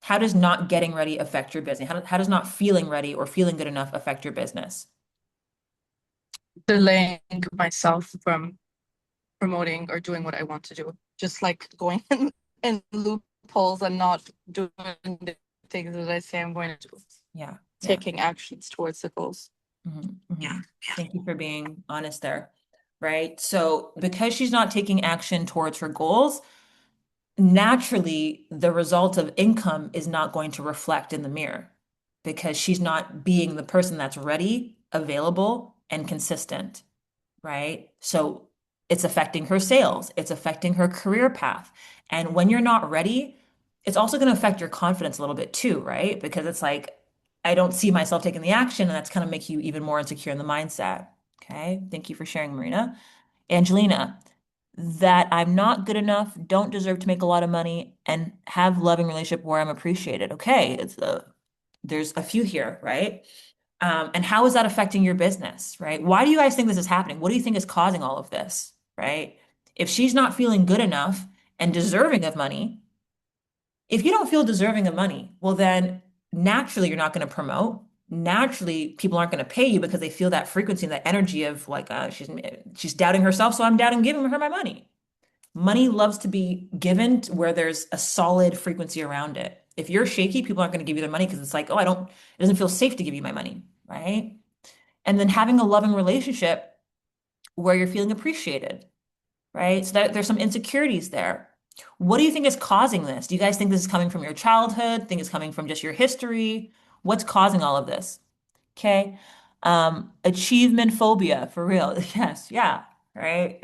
How does not getting ready affect your business? How does not feeling ready or feeling good enough affect your business? Delaying myself from promoting or doing what I want to do. Just like going in loopholes and not doing the things that I say I'm going to do. Yeah. Taking actions towards the goals. Yeah. Thank you for being honest there. Right. So because she's not taking action towards her goals, naturally the result of income is not going to reflect in the mirror because she's not being the person that's ready, available, and consistent. Right. So it's affecting her sales, it's affecting her career path. And when you're not ready, it's also going to affect your confidence a little bit too, right? Because it's like, I don't see myself taking the action, and that's kind of make you even more insecure in the mindset. Okay. Thank you for sharing, Marina. Angelina, that I'm not good enough, don't deserve to make a lot of money, and have loving relationship where I'm appreciated. Okay. There's a few here, right? And how is that affecting your business, right? Why do you guys think this is happening? What do you think is causing all of this, right? If she's not feeling good enough and deserving of money, if you don't feel deserving of money, well, then naturally you're not going to promote. Naturally, people aren't going to pay you because they feel that frequency and that energy of like she's doubting herself, so I'm doubting giving her my money. Money loves to be given where there's a solid frequency around it. If you're shaky, people aren't going to give you their money because it's like, oh, it doesn't feel safe to give you my money, right? And then having a loving relationship where you're feeling appreciated, right? So that there's some insecurities there. What do you think is causing this? Do you guys think this is coming from your childhood? Think it's coming from just your history? What's causing all of this? Okay. Achievement phobia for real. Yes, yeah, right.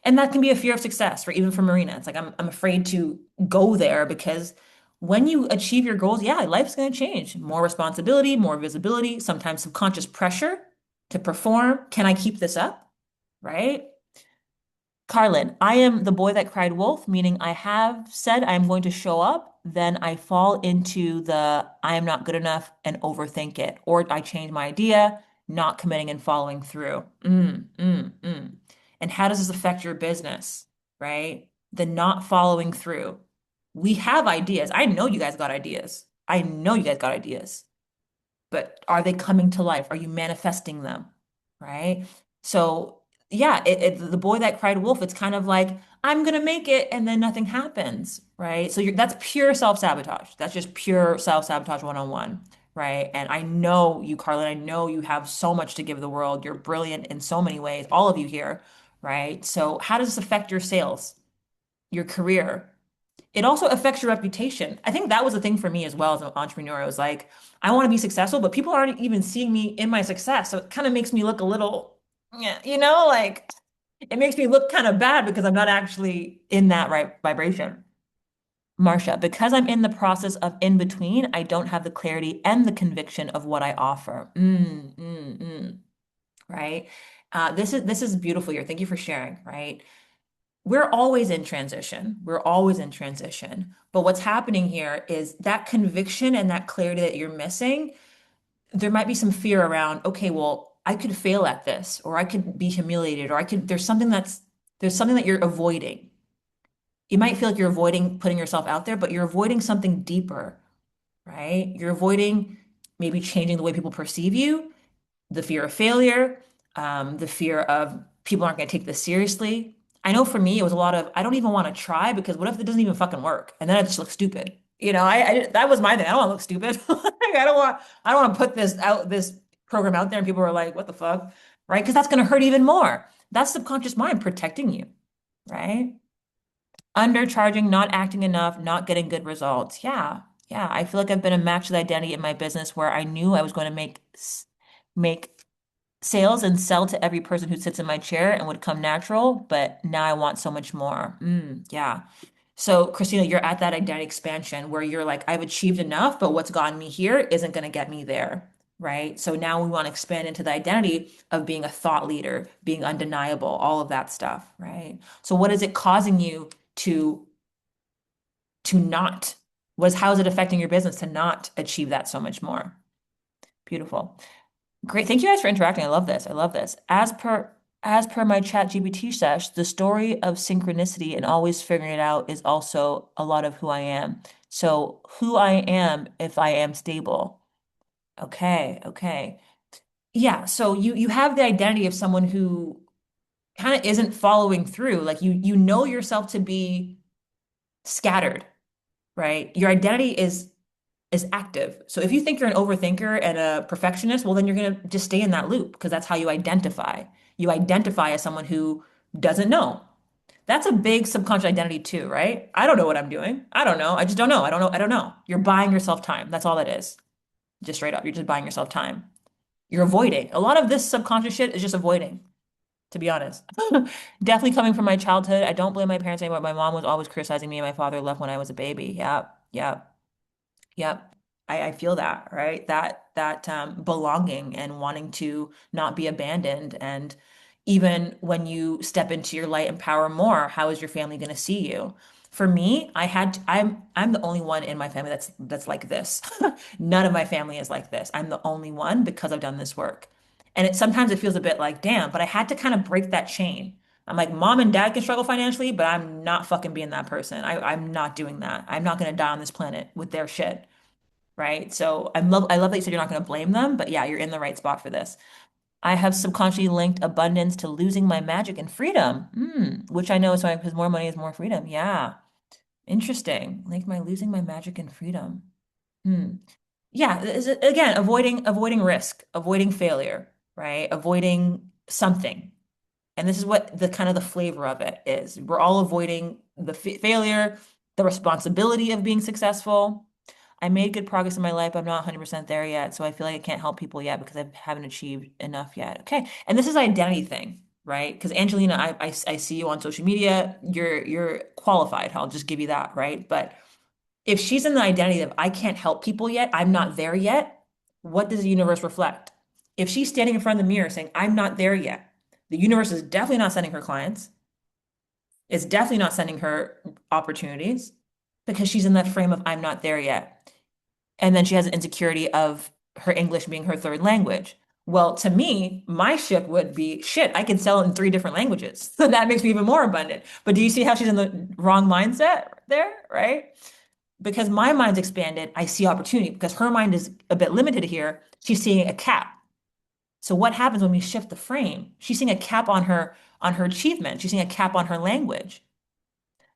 And that can be a fear of success for even for Marina. It's like I'm afraid to go there because when you achieve your goals, yeah, life's going to change. More responsibility, more visibility, sometimes subconscious pressure to perform. Can I keep this up? Right? Carlin, I am the boy that cried wolf, meaning I have said I'm going to show up, then I fall into the I am not good enough and overthink it, or I change my idea, not committing and following through. And how does this affect your business, right? The not following through. We have ideas. I know you guys got ideas. I know you guys got ideas, but are they coming to life? Are you manifesting them? Right? So, yeah, the boy that cried wolf, it's kind of like, I'm gonna make it, and then nothing happens, right? So that's pure self-sabotage. That's just pure self-sabotage one-on-one, right? And I know you, Carlin, I know you have so much to give the world. You're brilliant in so many ways, all of you here, right? So, how does this affect your sales, your career? It also affects your reputation. I think that was the thing for me as well as an entrepreneur. I was like, I want to be successful, but people aren't even seeing me in my success. So it kind of makes me look a little, yeah, like it makes me look kind of bad because I'm not actually in that right vibration. Marcia, because I'm in the process of in between, I don't have the clarity and the conviction of what I offer. Right? This is beautiful here. Thank you for sharing, right? We're always in transition. We're always in transition. But what's happening here is that conviction and that clarity that you're missing, there might be some fear around, okay, well, I could fail at this, or I could be humiliated, or there's something that you're avoiding. You might feel like you're avoiding putting yourself out there, but you're avoiding something deeper, right? You're avoiding maybe changing the way people perceive you, the fear of failure, the fear of people aren't going to take this seriously. I know for me, it was a lot of, I don't even want to try because what if it doesn't even fucking work? And then I just look stupid. That was my thing. I don't want to look stupid. Like, I don't want to put this program out there and people are like, what the fuck? Right? Because that's going to hurt even more. That's subconscious mind protecting you, right? Undercharging, not acting enough, not getting good results. Yeah. Yeah. I feel like I've been a match with identity in my business where I knew I was going to make sales and sell to every person who sits in my chair and would come natural, but now I want so much more. Yeah. So, Christina, you're at that identity expansion where you're like, I've achieved enough, but what's gotten me here isn't going to get me there. Right. So now we want to expand into the identity of being a thought leader, being undeniable, all of that stuff. Right. So, what is it causing you to not? How is it affecting your business to not achieve that so much more? Beautiful. Great. Thank you guys for interacting. I love this. I love this. As per my chat GPT sesh, the story of synchronicity and always figuring it out is also a lot of who I am. So who I am if I am stable. Okay, okay. Yeah, so you have the identity of someone who kind of isn't following through. Like you know yourself to be scattered, right? Your identity is active. So if you think you're an overthinker and a perfectionist, well, then you're going to just stay in that loop because that's how you identify. You identify as someone who doesn't know. That's a big subconscious identity too, right? I don't know what I'm doing. I don't know. I just don't know. I don't know. I don't know. You're buying yourself time. That's all that is. Just straight up. You're just buying yourself time. You're avoiding. A lot of this subconscious shit is just avoiding, to be honest. Definitely coming from my childhood. I don't blame my parents anymore. My mom was always criticizing me and my father left when I was a baby. Yeah. Yep. Yep. I feel that, right? That belonging and wanting to not be abandoned. And even when you step into your light and power more, how is your family going to see you? For me, I'm the only one in my family that's like this. None of my family is like this. I'm the only one because I've done this work. And sometimes it feels a bit like, damn, but I had to kind of break that chain. I'm like, mom and dad can struggle financially, but I'm not fucking being that person. I'm not doing that. I'm not going to die on this planet with their shit, right? So I love that you said you're not going to blame them, but yeah, you're in the right spot for this. I have subconsciously linked abundance to losing my magic and freedom, which I know is why because more money is more freedom. Yeah, interesting. Link my losing my magic and freedom. Hmm. Yeah, again, avoiding risk, avoiding failure, right? Avoiding something. And this is what the kind of the flavor of it is. We're all avoiding the failure, the responsibility of being successful. I made good progress in my life. I'm not 100% there yet, so I feel like I can't help people yet because I haven't achieved enough yet. Okay. And this is an identity thing, right? Because Angelina, I see you on social media. You're qualified. I'll just give you that, right? But if she's in the identity of I can't help people yet, I'm not there yet, what does the universe reflect? If she's standing in front of the mirror saying, I'm not there yet, the universe is definitely not sending her clients. It's definitely not sending her opportunities because she's in that frame of I'm not there yet. And then she has an insecurity of her English being her third language. Well, to me, my shift would be shit, I can sell in three different languages. So that makes me even more abundant. But do you see how she's in the wrong mindset there, right? Because my mind's expanded, I see opportunity. Because her mind is a bit limited here, she's seeing a cap. So what happens when we shift the frame? She's seeing a cap on her achievement. She's seeing a cap on her language.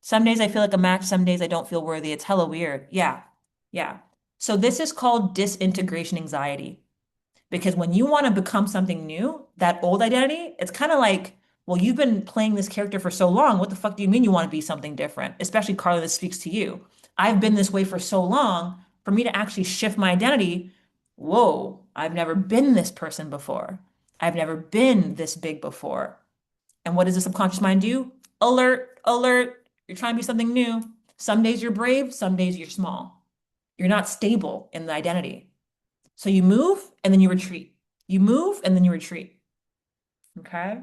Some days I feel like a match, some days I don't feel worthy. It's hella weird. Yeah. Yeah. So this is called disintegration anxiety. Because when you want to become something new, that old identity, it's kind of like, well, you've been playing this character for so long. What the fuck do you mean you want to be something different? Especially Carla, this speaks to you. I've been this way for so long. For me to actually shift my identity, whoa, I've never been this person before. I've never been this big before. And what does the subconscious mind do? Alert, alert. You're trying to be something new. Some days you're brave, some days you're small. You're not stable in the identity. So you move and then you retreat. You move and then you retreat. Okay.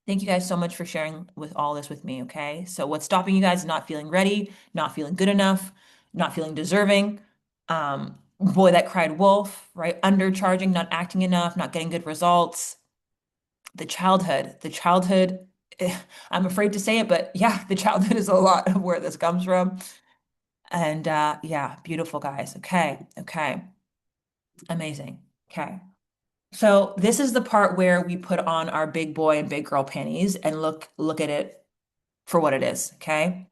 Thank you guys so much for sharing with all this with me. Okay. So what's stopping you guys is not feeling ready, not feeling good enough, not feeling deserving. Boy that cried wolf, right? Undercharging, not acting enough, not getting good results. The childhood, I'm afraid to say it, but yeah, the childhood is a lot of where this comes from. And yeah, beautiful guys. Okay. Okay. Amazing. Okay. So this is the part where we put on our big boy and big girl panties and look at it for what it is, okay?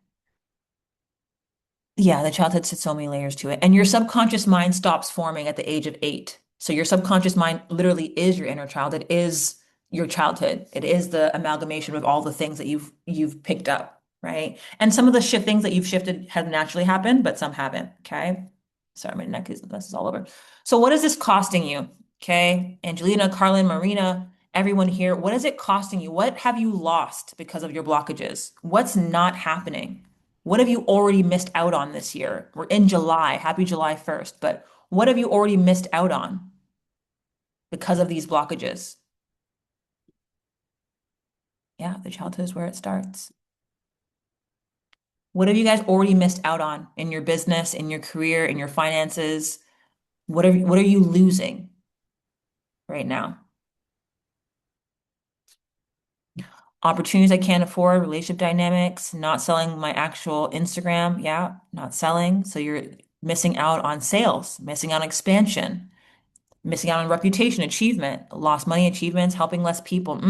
Yeah, the childhood sits so many layers to it. And your subconscious mind stops forming at the age of 8. So your subconscious mind literally is your inner child. It is your childhood. It is the amalgamation of all the things that you've picked up, right? And some of the shift things that you've shifted have naturally happened, but some haven't, okay? Sorry, my neck is this is all over. So what is this costing you? Okay, Angelina, Carlin, Marina, everyone here, what is it costing you? What have you lost because of your blockages? What's not happening? What have you already missed out on this year? We're in July. Happy July 1st. But what have you already missed out on because of these blockages? Yeah, the childhood is where it starts. What have you guys already missed out on in your business, in your career, in your finances? What are you losing right now? Opportunities I can't afford, relationship dynamics, not selling my actual Instagram. Yeah, not selling. So you're missing out on sales, missing out on expansion, missing out on reputation, achievement, lost money, achievements, helping less people.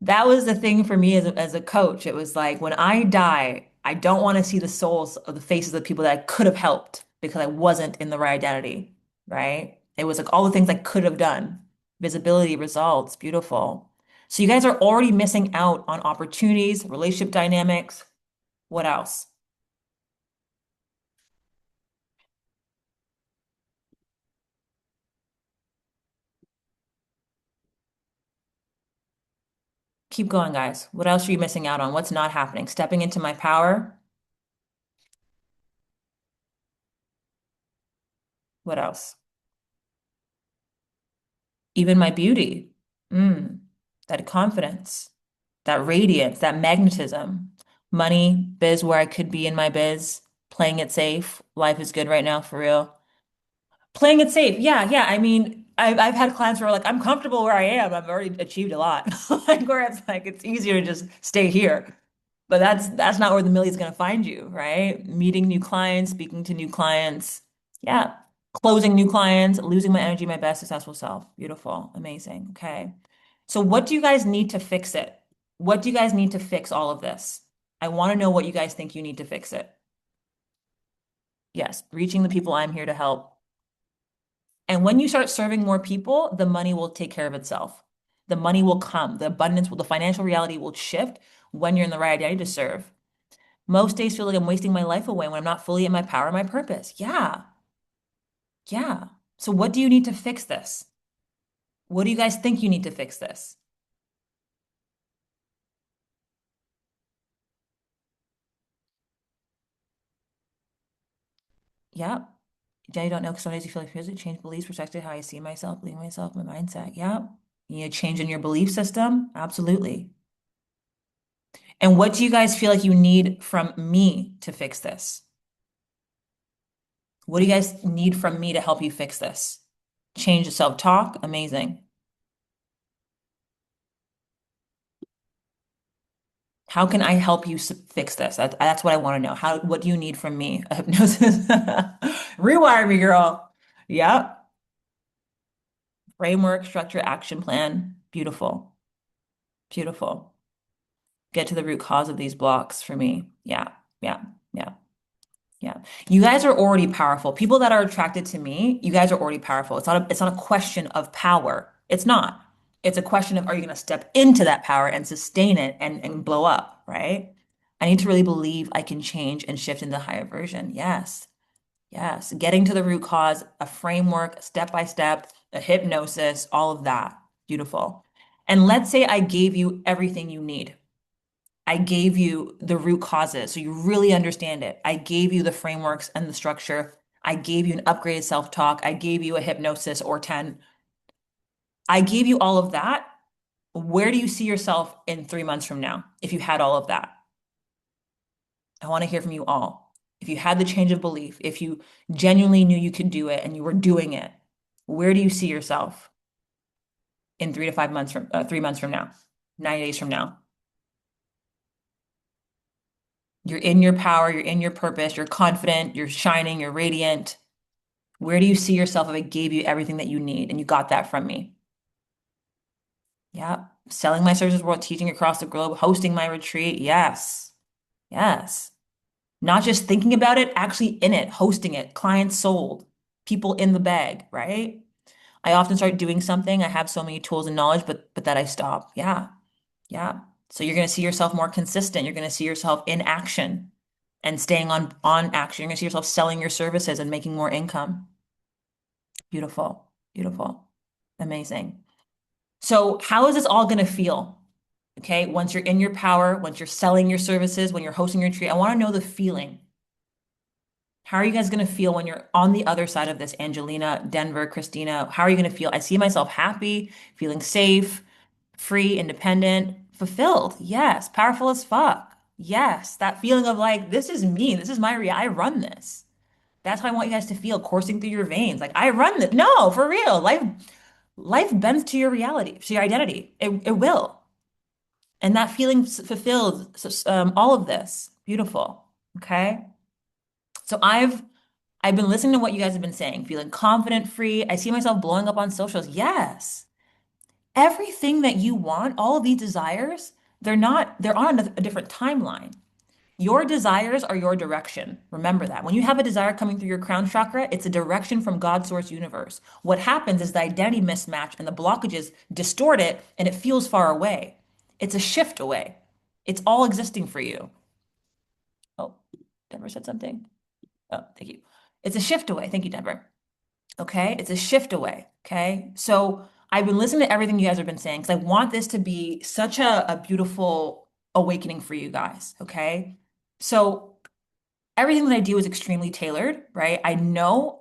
That was the thing for me as a coach. It was like when I die, I don't want to see the souls of the faces of the people that I could have helped because I wasn't in the right identity, right? It was like all the things I could have done. Visibility, results, beautiful. So you guys are already missing out on opportunities, relationship dynamics. What else? Keep going, guys. What else are you missing out on? What's not happening? Stepping into my power. What else? Even my beauty. Mm, that confidence, that radiance, that magnetism. Money, biz where I could be in my biz, playing it safe. Life is good right now, for real. Playing it safe. Yeah, yeah. I mean, I've had clients who are like, I'm comfortable where I am. I've already achieved a lot. Like where it's like it's easier to just stay here. But that's not where the million's gonna find you, right? Meeting new clients, speaking to new clients. Yeah. Closing new clients, losing my energy, my best successful self. Beautiful. Amazing. Okay. So what do you guys need to fix it? What do you guys need to fix all of this? I want to know what you guys think you need to fix it. Yes, reaching the people I'm here to help. And when you start serving more people, the money will take care of itself. The money will come. The abundance will, the financial reality will shift when you're in the right identity to serve. Most days feel like I'm wasting my life away when I'm not fully in my power and my purpose. Yeah. Yeah. So what do you need to fix this? What do you guys think you need to fix this? Yeah. Yeah, you don't know because sometimes you feel like here's it, change beliefs, perspective, how I see myself, believe myself, my mindset. Yeah. You need a change in your belief system? Absolutely. And what do you guys feel like you need from me to fix this? What do you guys need from me to help you fix this? Change the self-talk? Amazing. How can I help you fix this? That's what I want to know. What do you need from me? A hypnosis. Rewire me, girl. Yep. Framework, structure, action plan. Beautiful. Beautiful. Get to the root cause of these blocks for me. Yeah. Yeah. Yeah. Yeah. You guys are already powerful. People that are attracted to me, you guys are already powerful. It's not a question of power. It's not. It's a question of are you going to step into that power and sustain it and blow up, right? I need to really believe I can change and shift into the higher version. Yes. Yes. Getting to the root cause, a framework, step by step, a hypnosis, all of that. Beautiful. And let's say I gave you everything you need. I gave you the root causes so you really understand it. I gave you the frameworks and the structure. I gave you an upgraded self-talk. I gave you a hypnosis or 10. I gave you all of that. Where do you see yourself in 3 months from now if you had all of that? I want to hear from you all. If you had the change of belief, if you genuinely knew you could do it and you were doing it, where do you see yourself in 3 to 5 months from 3 months from now, 90 days from now? You're in your power, you're in your purpose, you're confident, you're shining, you're radiant. Where do you see yourself if I gave you everything that you need and you got that from me? Yeah. Selling my services world, teaching across the globe, hosting my retreat. Yes. Yes. Not just thinking about it, actually in it, hosting it, clients sold, people in the bag, right? I often start doing something. I have so many tools and knowledge, but that I stop. Yeah. Yeah. So you're going to see yourself more consistent. You're going to see yourself in action and staying on action. You're going to see yourself selling your services and making more income. Beautiful. Beautiful. Amazing. So how is this all going to feel? Okay, once you're in your power, once you're selling your services, when you're hosting your retreat, I want to know the feeling. How are you guys going to feel when you're on the other side of this, Angelina, Denver, Christina? How are you going to feel? I see myself happy, feeling safe, free, independent, fulfilled. Yes, powerful as fuck. Yes, that feeling of like, this is me. This is my reality. I run this. That's how I want you guys to feel, coursing through your veins. Like I run this. No, for real. Life bends to your reality, to your identity. It will. And that feeling fulfilled all of this. Beautiful. Okay. So I've been listening to what you guys have been saying, feeling confident, free. I see myself blowing up on socials. Yes. Everything that you want, all of these desires, they're on a different timeline. Your desires are your direction. Remember that. When you have a desire coming through your crown chakra, it's a direction from God's source universe. What happens is the identity mismatch and the blockages distort it and it feels far away. It's a shift away. It's all existing for you. Oh, Denver said something. Oh, thank you. It's a shift away. Thank you, Denver. Okay. It's a shift away. Okay. So I've been listening to everything you guys have been saying because I want this to be such a beautiful awakening for you guys. Okay. So everything that I do is extremely tailored, right? I know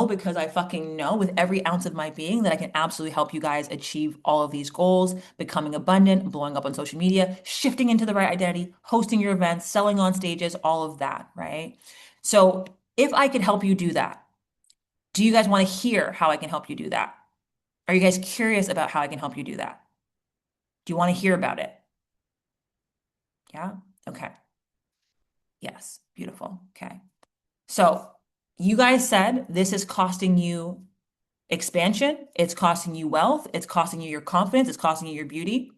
because I fucking know with every ounce of my being that I can absolutely help you guys achieve all of these goals, becoming abundant, blowing up on social media, shifting into the right identity, hosting your events, selling on stages, all of that, right? So if I could help you do that, do you guys want to hear how I can help you do that? Are you guys curious about how I can help you do that? Do you want to hear about it? Yeah? Okay. Yes. Beautiful. Okay. So you guys said this is costing you expansion, it's costing you wealth, it's costing you your confidence, it's costing you your beauty.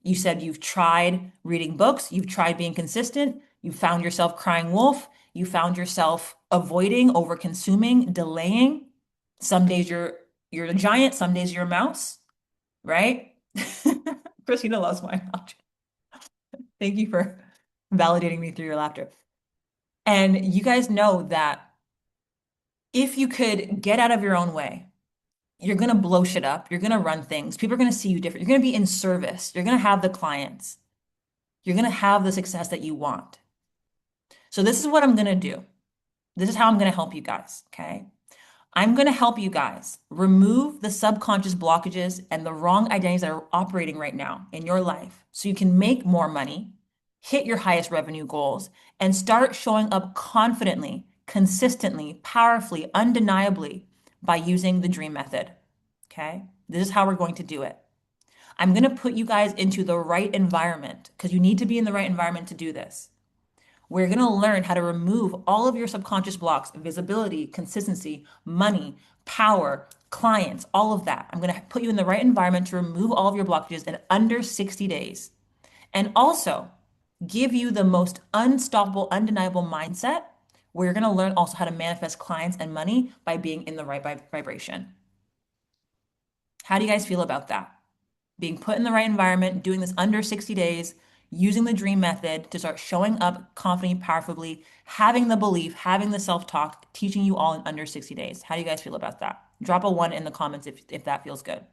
You said you've tried reading books, you've tried being consistent, you found yourself crying wolf, you found yourself avoiding, over consuming, delaying. Some days you're a giant, some days you're a mouse, right? Christina loves my laughter. Thank you for validating me through your laughter. And you guys know that if you could get out of your own way, you're going to blow shit up. You're going to run things. People are going to see you different. You're going to be in service. You're going to have the clients. You're going to have the success that you want. So this is what I'm going to do. This is how I'm going to help you guys. Okay. I'm going to help you guys remove the subconscious blockages and the wrong identities that are operating right now in your life so you can make more money, hit your highest revenue goals, and start showing up confidently, consistently, powerfully, undeniably by using the dream method. Okay? This is how we're going to do it. I'm going to put you guys into the right environment because you need to be in the right environment to do this. We're going to learn how to remove all of your subconscious blocks, visibility, consistency, money, power, clients, all of that. I'm going to put you in the right environment to remove all of your blockages in under 60 days. And also give you the most unstoppable, undeniable mindset where you're going to learn also how to manifest clients and money by being in the right vibration. How do you guys feel about that? Being put in the right environment, doing this under 60 days, using the dream method to start showing up confidently, powerfully, having the belief, having the self-talk, teaching you all in under 60 days. How do you guys feel about that? Drop a one in the comments if that feels good.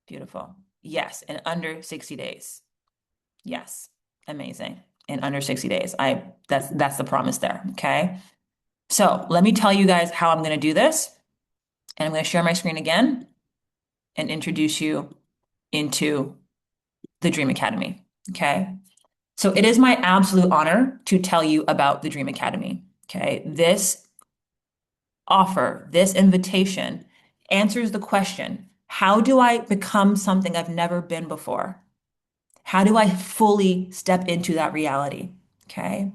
Beautiful. Yes, in under 60 days. Yes. Amazing. In under 60 days. That's the promise there. Okay. So let me tell you guys how I'm going to do this. And I'm going to share my screen again and introduce you into the Dream Academy. Okay. So it is my absolute honor to tell you about the Dream Academy. Okay. This offer, this invitation answers the question, how do I become something I've never been before? How do I fully step into that reality? Okay.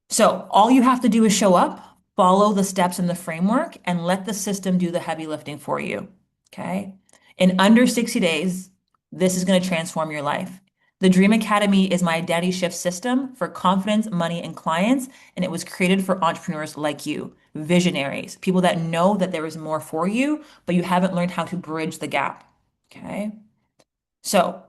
So all you have to do is show up, follow the steps in the framework, and let the system do the heavy lifting for you. Okay. In under 60 days, this is going to transform your life. The Dream Academy is my identity shift system for confidence, money, and clients. And it was created for entrepreneurs like you, visionaries, people that know that there is more for you, but you haven't learned how to bridge the gap. Okay. So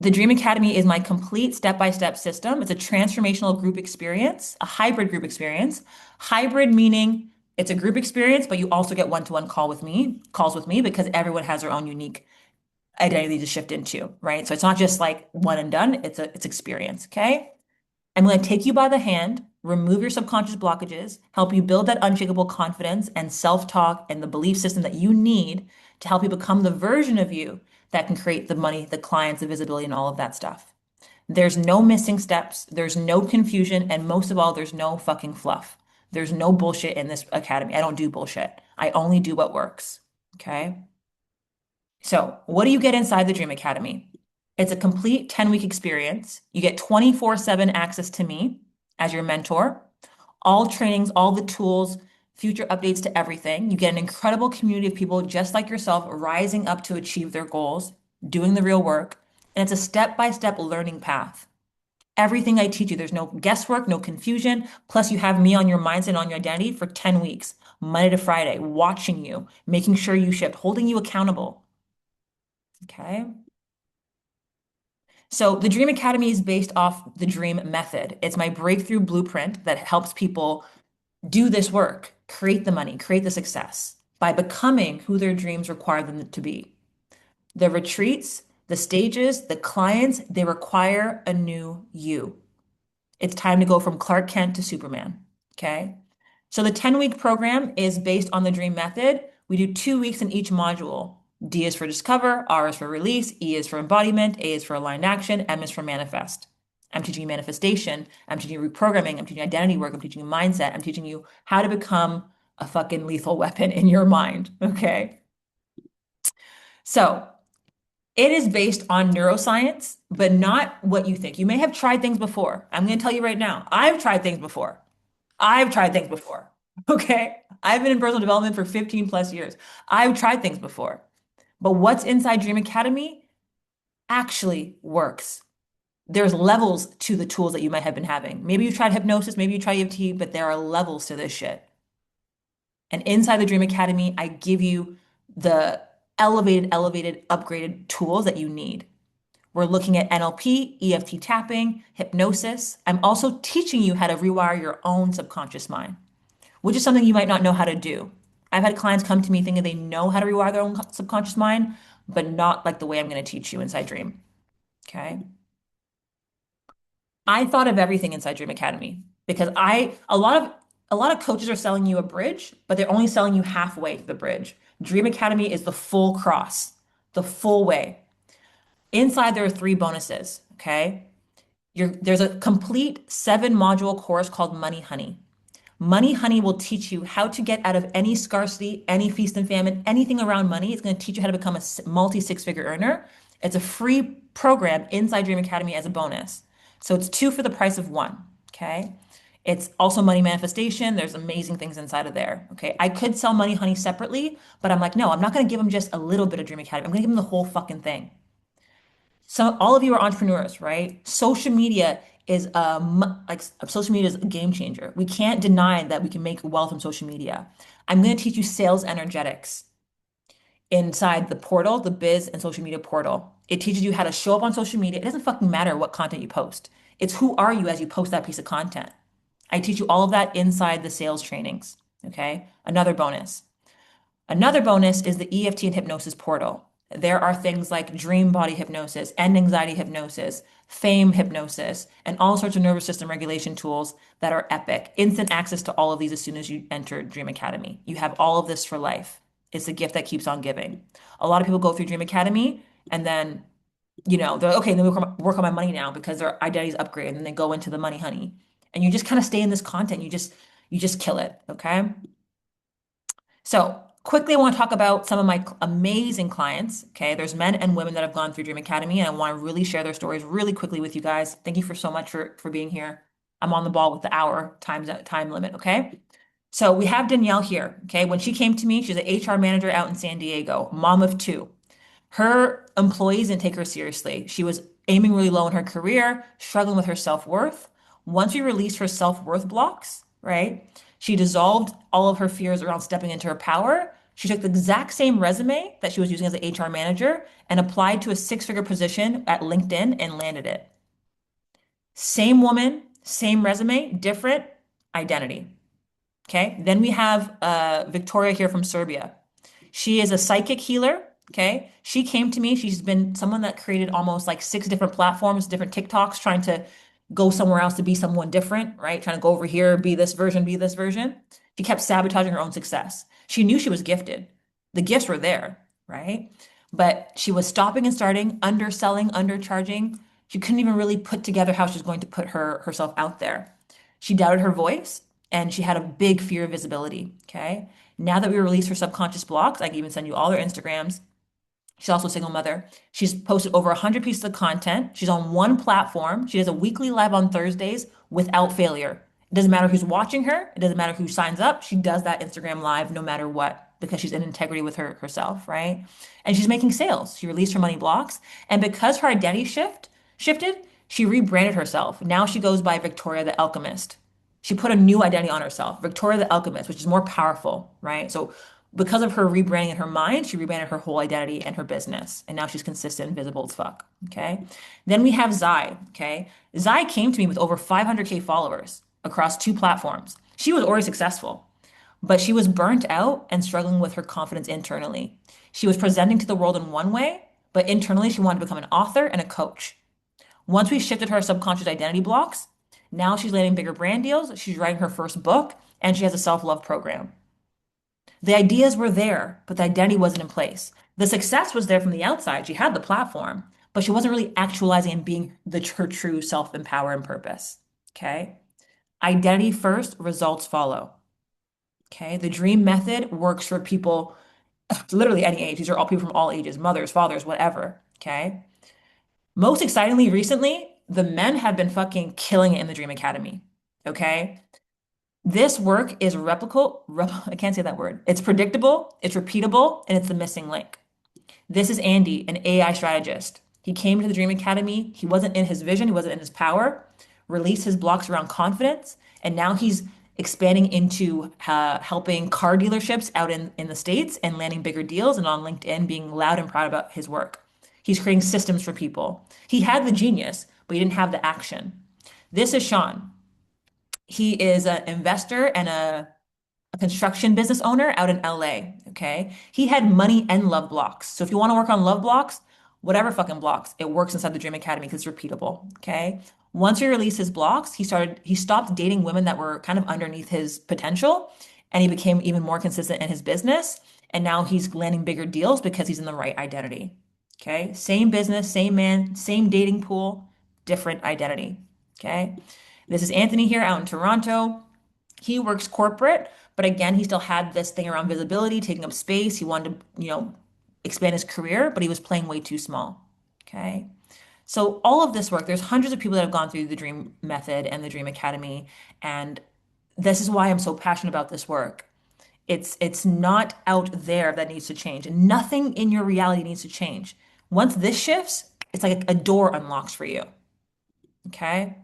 the Dream Academy is my complete step-by-step system. It's a transformational group experience, a hybrid group experience. Hybrid meaning it's a group experience, but you also get one-to-one calls with me because everyone has their own unique identity to shift into, right? So it's not just like one and done, it's experience, okay? I'm going to take you by the hand, remove your subconscious blockages, help you build that unshakable confidence and self-talk and the belief system that you need to help you become the version of you that can create the money, the clients, the visibility, and all of that stuff. There's no missing steps, there's no confusion, and most of all, there's no fucking fluff. There's no bullshit in this academy. I don't do bullshit. I only do what works. Okay? So, what do you get inside the Dream Academy? It's a complete 10-week experience. You get 24/7 access to me as your mentor, all trainings, all the tools, future updates to everything. You get an incredible community of people just like yourself rising up to achieve their goals, doing the real work. And it's a step-by-step learning path. Everything I teach you, there's no guesswork, no confusion. Plus, you have me on your mindset, on your identity for 10 weeks, Monday to Friday, watching you, making sure you shift, holding you accountable. Okay. So the Dream Academy is based off the Dream Method. It's my breakthrough blueprint that helps people do this work, create the money, create the success by becoming who their dreams require them to be. The retreats, The stages, the clients, they require a new you. It's time to go from Clark Kent to Superman. Okay. So the 10-week program is based on the dream method. We do 2 weeks in each module. D is for discover, R is for release, E is for embodiment, A is for aligned action, M is for manifest. I'm teaching you manifestation. I'm teaching you reprogramming. I'm teaching you identity work. I'm teaching you mindset. I'm teaching you how to become a fucking lethal weapon in your mind. Okay. So it is based on neuroscience, but not what you think. You may have tried things before. I'm going to tell you right now, I've tried things before. I've tried things before. Okay. I've been in personal development for 15 plus years. I've tried things before. But what's inside Dream Academy actually works. There's levels to the tools that you might have been having. Maybe you tried hypnosis, maybe you tried EFT, but there are levels to this shit. And inside the Dream Academy, I give you the elevated, upgraded tools that you need. We're looking at NLP, EFT tapping, hypnosis. I'm also teaching you how to rewire your own subconscious mind, which is something you might not know how to do. I've had clients come to me thinking they know how to rewire their own subconscious mind, but not like the way I'm going to teach you inside Dream. Okay. I thought of everything inside Dream Academy because a lot of coaches are selling you a bridge, but they're only selling you halfway to the bridge. Dream Academy is the full cross, the full way. Inside there are three bonuses. Okay. There's a complete 7 module course called Money Honey. Money Honey will teach you how to get out of any scarcity, any feast and famine, anything around money. It's going to teach you how to become a multi six-figure earner. It's a free program inside Dream Academy as a bonus. So it's two for the price of one. Okay. It's also money manifestation. There's amazing things inside of there. Okay. I could sell Money Honey separately, but I'm like, no, I'm not going to give them just a little bit of Dream Academy. I'm going to give them the whole fucking thing. So all of you are entrepreneurs, right? Social media is a game changer. We can't deny that we can make wealth from social media. I'm going to teach you sales energetics inside the portal, the biz and social media portal. It teaches you how to show up on social media. It doesn't fucking matter what content you post. It's who are you as you post that piece of content. I teach you all of that inside the sales trainings. Okay. Another bonus is the EFT and hypnosis portal. There are things like dream body hypnosis, end anxiety hypnosis, fame hypnosis, and all sorts of nervous system regulation tools that are epic. Instant access to all of these as soon as you enter Dream Academy. You have all of this for life. It's a gift that keeps on giving. A lot of people go through Dream Academy and then, they're like, okay, then we work on my money now because their identity's upgraded, and then they go into the money honey. And you just kind of stay in this content. You just kill it. Okay. So quickly, I want to talk about some of my amazing clients. Okay, there's men and women that have gone through Dream Academy, and I want to really share their stories really quickly with you guys. Thank you for so much for being here. I'm on the ball with the hour time limit. Okay, so we have Danielle here. Okay, when she came to me, she's an HR manager out in San Diego, mom of two. Her employees didn't take her seriously. She was aiming really low in her career, struggling with her self-worth. Once we released her self-worth blocks, right? She dissolved all of her fears around stepping into her power. She took the exact same resume that she was using as an HR manager and applied to a six-figure position at LinkedIn and landed it. Same woman, same resume, different identity. Okay. Then we have Victoria here from Serbia. She is a psychic healer. Okay. She came to me. She's been someone that created almost like 6 different platforms, different TikToks, trying to go somewhere else to be someone different, right? Trying to go over here, be this version, be this version. She kept sabotaging her own success. She knew she was gifted. The gifts were there, right? But she was stopping and starting, underselling, undercharging. She couldn't even really put together how she was going to put herself out there. She doubted her voice and she had a big fear of visibility. Okay. Now that we released her subconscious blocks, I can even send you all her Instagrams. She's also a single mother. She's posted over 100 pieces of content. She's on one platform. She does a weekly live on Thursdays without failure. It doesn't matter who's watching her. It doesn't matter who signs up. She does that Instagram live no matter what because she's in integrity with herself, right? And she's making sales. She released her money blocks. And because her identity shifted, she rebranded herself. Now she goes by Victoria the Alchemist. She put a new identity on herself, Victoria the Alchemist, which is more powerful, right? So because of her rebranding in her mind, she rebranded her whole identity and her business. And now she's consistent and visible as fuck. Okay. Then we have Zai. Okay. Zai came to me with over 500K followers across 2 platforms. She was already successful, but she was burnt out and struggling with her confidence internally. She was presenting to the world in one way, but internally she wanted to become an author and a coach. Once we shifted her subconscious identity blocks, now she's landing bigger brand deals. She's writing her first book and she has a self-love program. The ideas were there, but the identity wasn't in place. The success was there from the outside. She had the platform, but she wasn't really actualizing and being her true self and power and purpose. Okay. Identity first, results follow. Okay. The dream method works for people literally any age. These are all people from all ages, mothers, fathers, whatever. Okay. Most excitingly, recently, the men have been fucking killing it in the Dream Academy. Okay. This work is I can't say that word. It's predictable, it's repeatable, and it's the missing link. This is Andy, an AI strategist. He came to the Dream Academy. He wasn't in his vision, he wasn't in his power, released his blocks around confidence, and now he's expanding into helping car dealerships out in the States and landing bigger deals and on LinkedIn, being loud and proud about his work. He's creating systems for people. He had the genius, but he didn't have the action. This is Sean. He is an investor and a construction business owner out in LA. Okay. He had money and love blocks. So if you want to work on love blocks, whatever fucking blocks, it works inside the Dream Academy because it's repeatable. Okay. Once he released his blocks, he stopped dating women that were kind of underneath his potential and he became even more consistent in his business. And now he's landing bigger deals because he's in the right identity. Okay. Same business, same man, same dating pool, different identity. Okay. This is Anthony here out in Toronto. He works corporate, but again, he still had this thing around visibility, taking up space. He wanted to, expand his career, but he was playing way too small. Okay. So all of this work, there's hundreds of people that have gone through the Dream Method and the Dream Academy, and this is why I'm so passionate about this work. It's not out there that needs to change, and nothing in your reality needs to change. Once this shifts, it's like a door unlocks for you. Okay.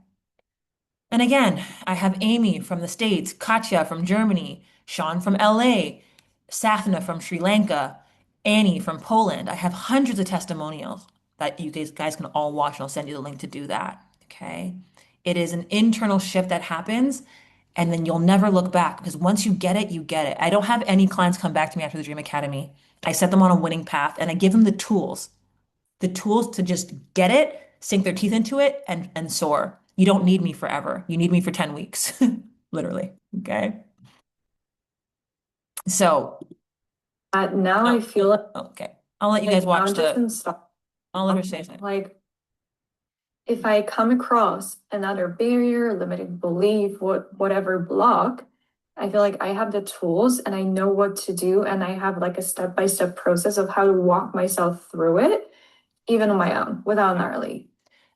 And again, I have Amy from the States, Katya from Germany, Sean from LA, Sathna from Sri Lanka, Annie from Poland. I have hundreds of testimonials that you guys can all watch, and I'll send you the link to do that. Okay. It is an internal shift that happens, and then you'll never look back because once you get it, you get it. I don't have any clients come back to me after the Dream Academy. I set them on a winning path and I give them the tools to just get it, sink their teeth into it, and soar. You don't need me forever. You need me for 10 weeks, literally. Okay. So, Now I feel like okay. I'll let you guys now watch I'm just in stuff. I'll let her say something. Like if I come across another barrier, limiting belief, whatever block, I feel like I have the tools and I know what to do, and I have like a step-by-step process of how to walk myself through it, even on my own, without gnarly.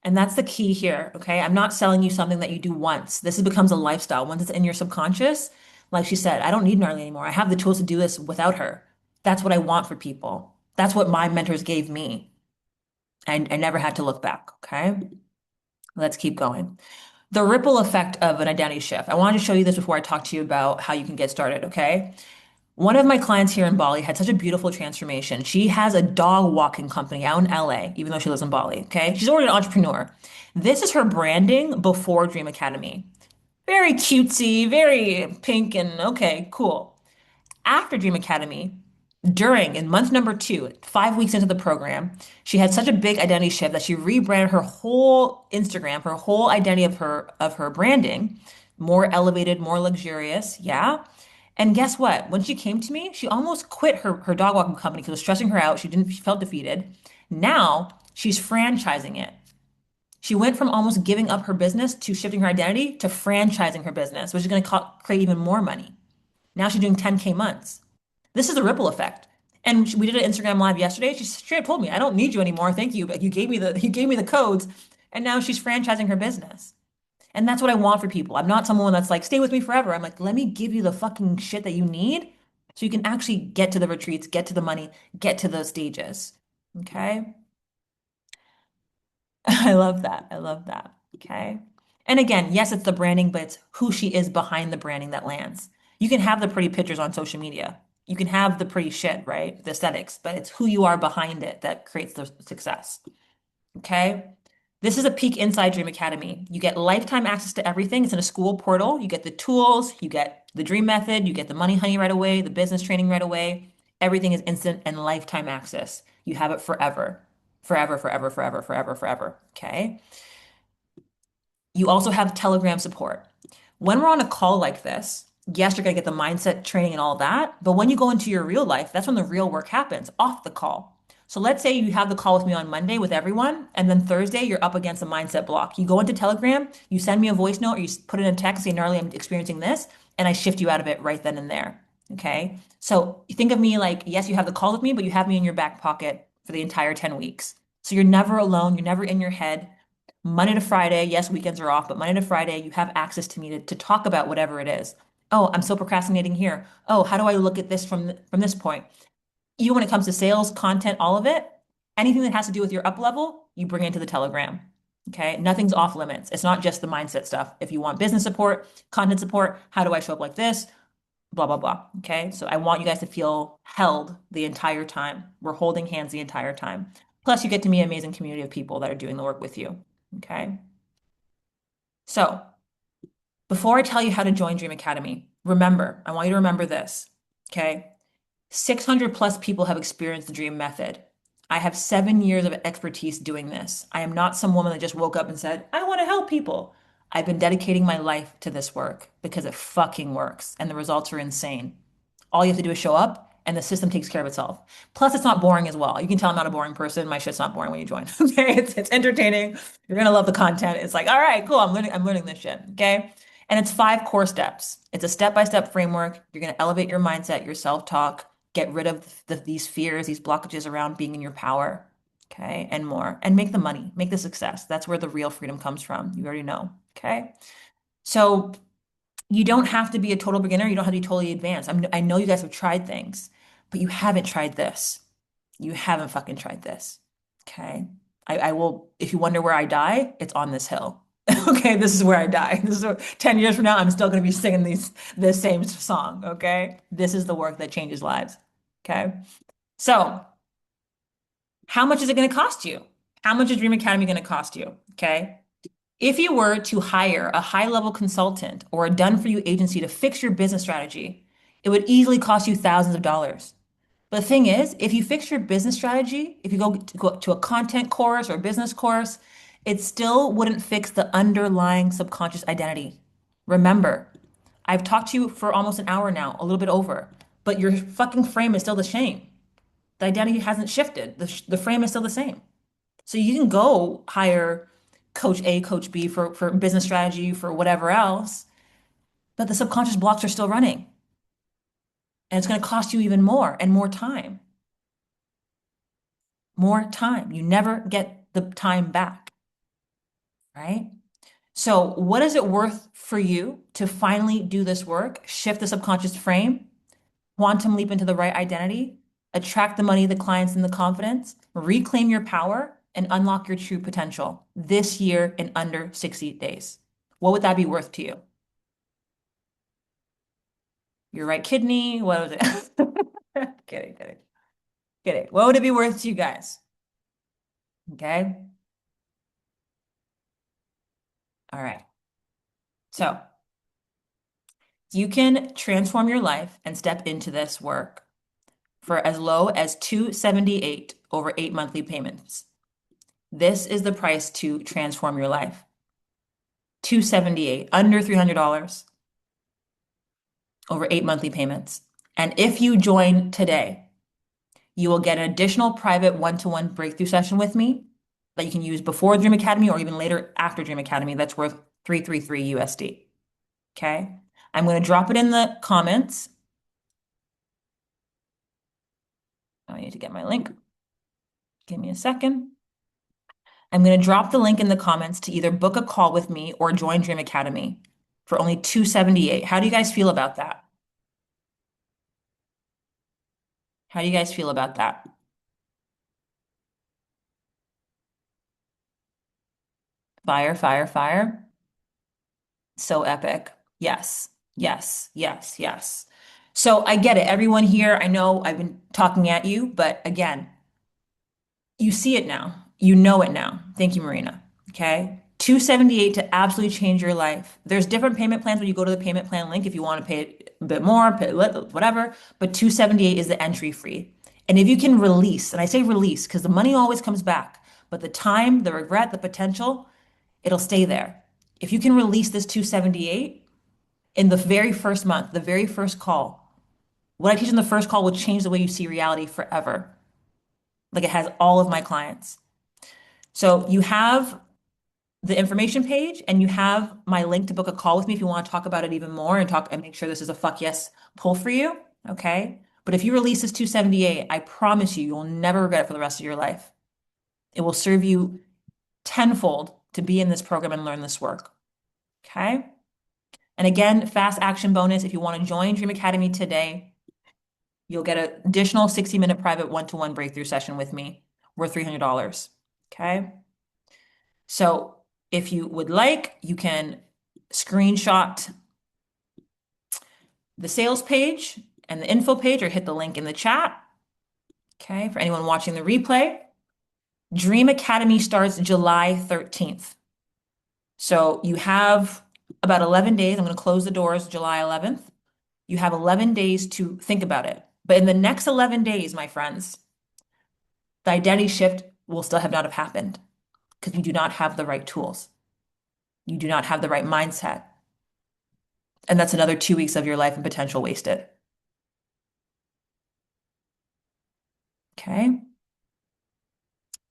And that's the key here. Okay. I'm not selling you something that you do once. This becomes a lifestyle. Once it's in your subconscious, like she said, I don't need Gnarly anymore. I have the tools to do this without her. That's what I want for people. That's what my mentors gave me. I never had to look back. Okay. Let's keep going. The ripple effect of an identity shift. I wanted to show you this before I talk to you about how you can get started. Okay. One of my clients here in Bali had such a beautiful transformation. She has a dog walking company out in LA, even though she lives in Bali. Okay. She's already an entrepreneur. This is her branding before Dream Academy. Very cutesy, very pink, and okay, cool. After Dream Academy, in month number 2, 5 weeks into the program, she had such a big identity shift that she rebranded her whole Instagram, her whole identity of her branding, more elevated, more luxurious. Yeah. And guess what? When she came to me, she almost quit her dog walking company because it was stressing her out. She felt defeated. Now she's franchising it. She went from almost giving up her business to shifting her identity to franchising her business, which is going to create even more money. Now she's doing 10K months. This is the ripple effect. And we did an Instagram live yesterday. She straight up told me, "I don't need you anymore. Thank you. But you gave me the codes." And now she's franchising her business. And that's what I want for people. I'm not someone that's like, "Stay with me forever." I'm like, "Let me give you the fucking shit that you need so you can actually get to the retreats, get to the money, get to those stages." Okay? I love that. I love that. Okay. And again, yes, it's the branding, but it's who she is behind the branding that lands. You can have the pretty pictures on social media. You can have the pretty shit, right? The aesthetics, but it's who you are behind it that creates the success. Okay. This is a peek inside Dream Academy. You get lifetime access to everything. It's in a school portal. You get the tools, you get the dream method, you get the money honey right away, the business training right away. Everything is instant and lifetime access. You have it forever. forever, forever, forever, forever, forever. Okay. You also have Telegram support. When we're on a call like this, yes, you're going to get the mindset training and all that. But when you go into your real life, that's when the real work happens off the call. So let's say you have the call with me on Monday with everyone, and then Thursday you're up against a mindset block. You go into Telegram, you send me a voice note, or you put in a text, say, Gnarly, I'm experiencing this, and I shift you out of it right then and there. Okay. So you think of me like, yes, you have the call with me, but you have me in your back pocket for the entire 10 weeks. So you're never alone, you're never in your head. Monday to Friday, yes, weekends are off, but Monday to Friday, you have access to me to talk about whatever it is. Oh, I'm still procrastinating here. Oh, how do I look at this from this point? Even when it comes to sales, content, all of it, anything that has to do with your up level, you bring into the Telegram. Okay. Nothing's off limits. It's not just the mindset stuff. If you want business support, content support, how do I show up like this? Blah, blah, blah. Okay. So I want you guys to feel held the entire time. We're holding hands the entire time. Plus, you get to meet an amazing community of people that are doing the work with you. Okay. So before I tell you how to join Dream Academy, remember, I want you to remember this. Okay. 600 plus people have experienced the Dream Method. I have 7 years of expertise doing this. I am not some woman that just woke up and said, I want to help people. I've been dedicating my life to this work because it fucking works and the results are insane. All you have to do is show up and the system takes care of itself. Plus, it's not boring as well. You can tell I'm not a boring person. My shit's not boring when you join. Okay. It's entertaining. You're gonna love the content. It's like, all right, cool. I'm learning this shit. Okay. And it's 5 core steps. It's a step-by-step framework. You're gonna elevate your mindset, your self-talk, get rid of these fears, these blockages around being in your power. Okay. And more. And make the money, make the success. That's where the real freedom comes from. You already know. Okay. So you don't have to be a total beginner. You don't have to be totally advanced. I know you guys have tried things, but you haven't tried this. You haven't fucking tried this. Okay. I will, if you wonder where I die, it's on this hill. Okay. This is where I die. This is 10 years from now, I'm still going to be singing this same song. Okay. This is the work that changes lives. Okay. So how much is it going to cost you? How much is Dream Academy going to cost you? Okay. If you were to hire a high-level consultant or a done-for-you agency to fix your business strategy, it would easily cost you thousands of dollars. But the thing is, if you fix your business strategy, if you go to a content course or a business course, it still wouldn't fix the underlying subconscious identity. Remember, I've talked to you for almost an hour now, a little bit over, but your fucking frame is still the same. The identity hasn't shifted. The frame is still the same. So you can go hire coach A, coach B for business strategy, for whatever else, but the subconscious blocks are still running. And it's going to cost you even more and more time. More time. You never get the time back, right? So what is it worth for you to finally do this work, shift the subconscious frame, quantum leap into the right identity, attract the money, the clients, and the confidence, reclaim your power, and unlock your true potential this year in under 60 days? What would that be worth to you? Your right kidney? What was it? Kidding, kidding, kidding. What would it be worth to you guys? Okay. All right. So you can transform your life and step into this work for as low as 278 over 8 monthly payments. This is the price to transform your life. 278, under $300 over 8 monthly payments. And if you join today, you will get an additional private one-to-one breakthrough session with me that you can use before Dream Academy or even later after Dream Academy. That's worth 333 USD. Okay. I'm going to drop it in the comments. I need to get my link. Give me a second. I'm going to drop the link in the comments to either book a call with me or join Dream Academy for only 278. How do you guys feel about that? How do you guys feel about that? Fire, fire, fire. So epic. Yes, yes, yes, yes. So I get it. Everyone here, I know I've been talking at you, but again, you see it now. You know it now. Thank you, Marina. Okay. 278 to absolutely change your life. There's different payment plans when you go to the payment plan link if you want to pay a bit more, pay whatever, but 278 is the entry fee. And if you can release, and I say release because the money always comes back, but the time, the regret, the potential, it'll stay there. If you can release this 278 in the very first month, the very first call, what I teach in the first call will change the way you see reality forever. Like it has all of my clients. So you have the information page and you have my link to book a call with me if you want to talk about it even more and talk and make sure this is a fuck yes pull for you. Okay. But if you release this 278, I promise you, you'll never regret it for the rest of your life. It will serve you tenfold to be in this program and learn this work. Okay. And again, fast action bonus. If you want to join Dream Academy today, you'll get an additional 60-minute private one-to-one breakthrough session with me worth $300. Okay. So if you would like, you can screenshot the sales page and the info page or hit the link in the chat. Okay. For anyone watching the replay, Dream Academy starts July 13th. So you have about 11 days. I'm going to close the doors July 11th. You have 11 days to think about it. But in the next 11 days, my friends, the identity shift will still have not have happened because you do not have the right tools. You do not have the right mindset. And that's another 2 weeks of your life and potential wasted. Okay.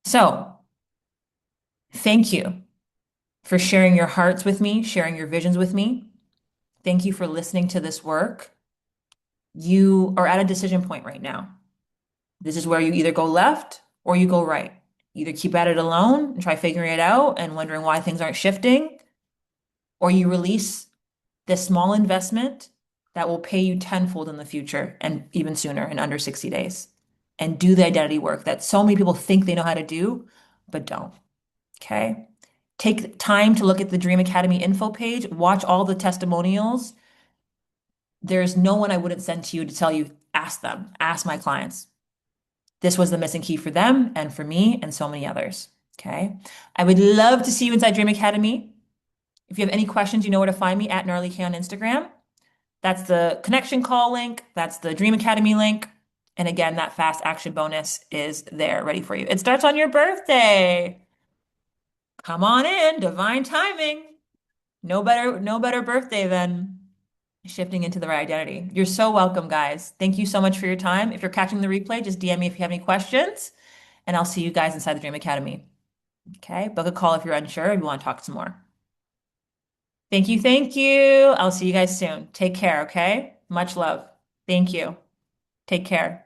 So thank you for sharing your hearts with me, sharing your visions with me. Thank you for listening to this work. You are at a decision point right now. This is where you either go left or you go right. Either keep at it alone and try figuring it out and wondering why things aren't shifting, or you release this small investment that will pay you tenfold in the future and even sooner in under 60 days. And do the identity work that so many people think they know how to do, but don't. Okay. Take time to look at the Dream Academy info page, watch all the testimonials. There's no one I wouldn't send to you to tell you, ask them, ask my clients. This was the missing key for them and for me and so many others. Okay. I would love to see you inside Dream Academy. If you have any questions, you know where to find me at Gnarly K on Instagram. That's the connection call link. That's the Dream Academy link. And again, that fast action bonus is there ready for you. It starts on your birthday. Come on in, divine timing. No better birthday than shifting into the right identity. You're so welcome, guys. Thank you so much for your time. If you're catching the replay, just DM me if you have any questions, and I'll see you guys inside the Dream Academy. Okay, book a call if you're unsure and you want to talk some more. Thank you. Thank you. I'll see you guys soon. Take care. Okay. Much love. Thank you. Take care.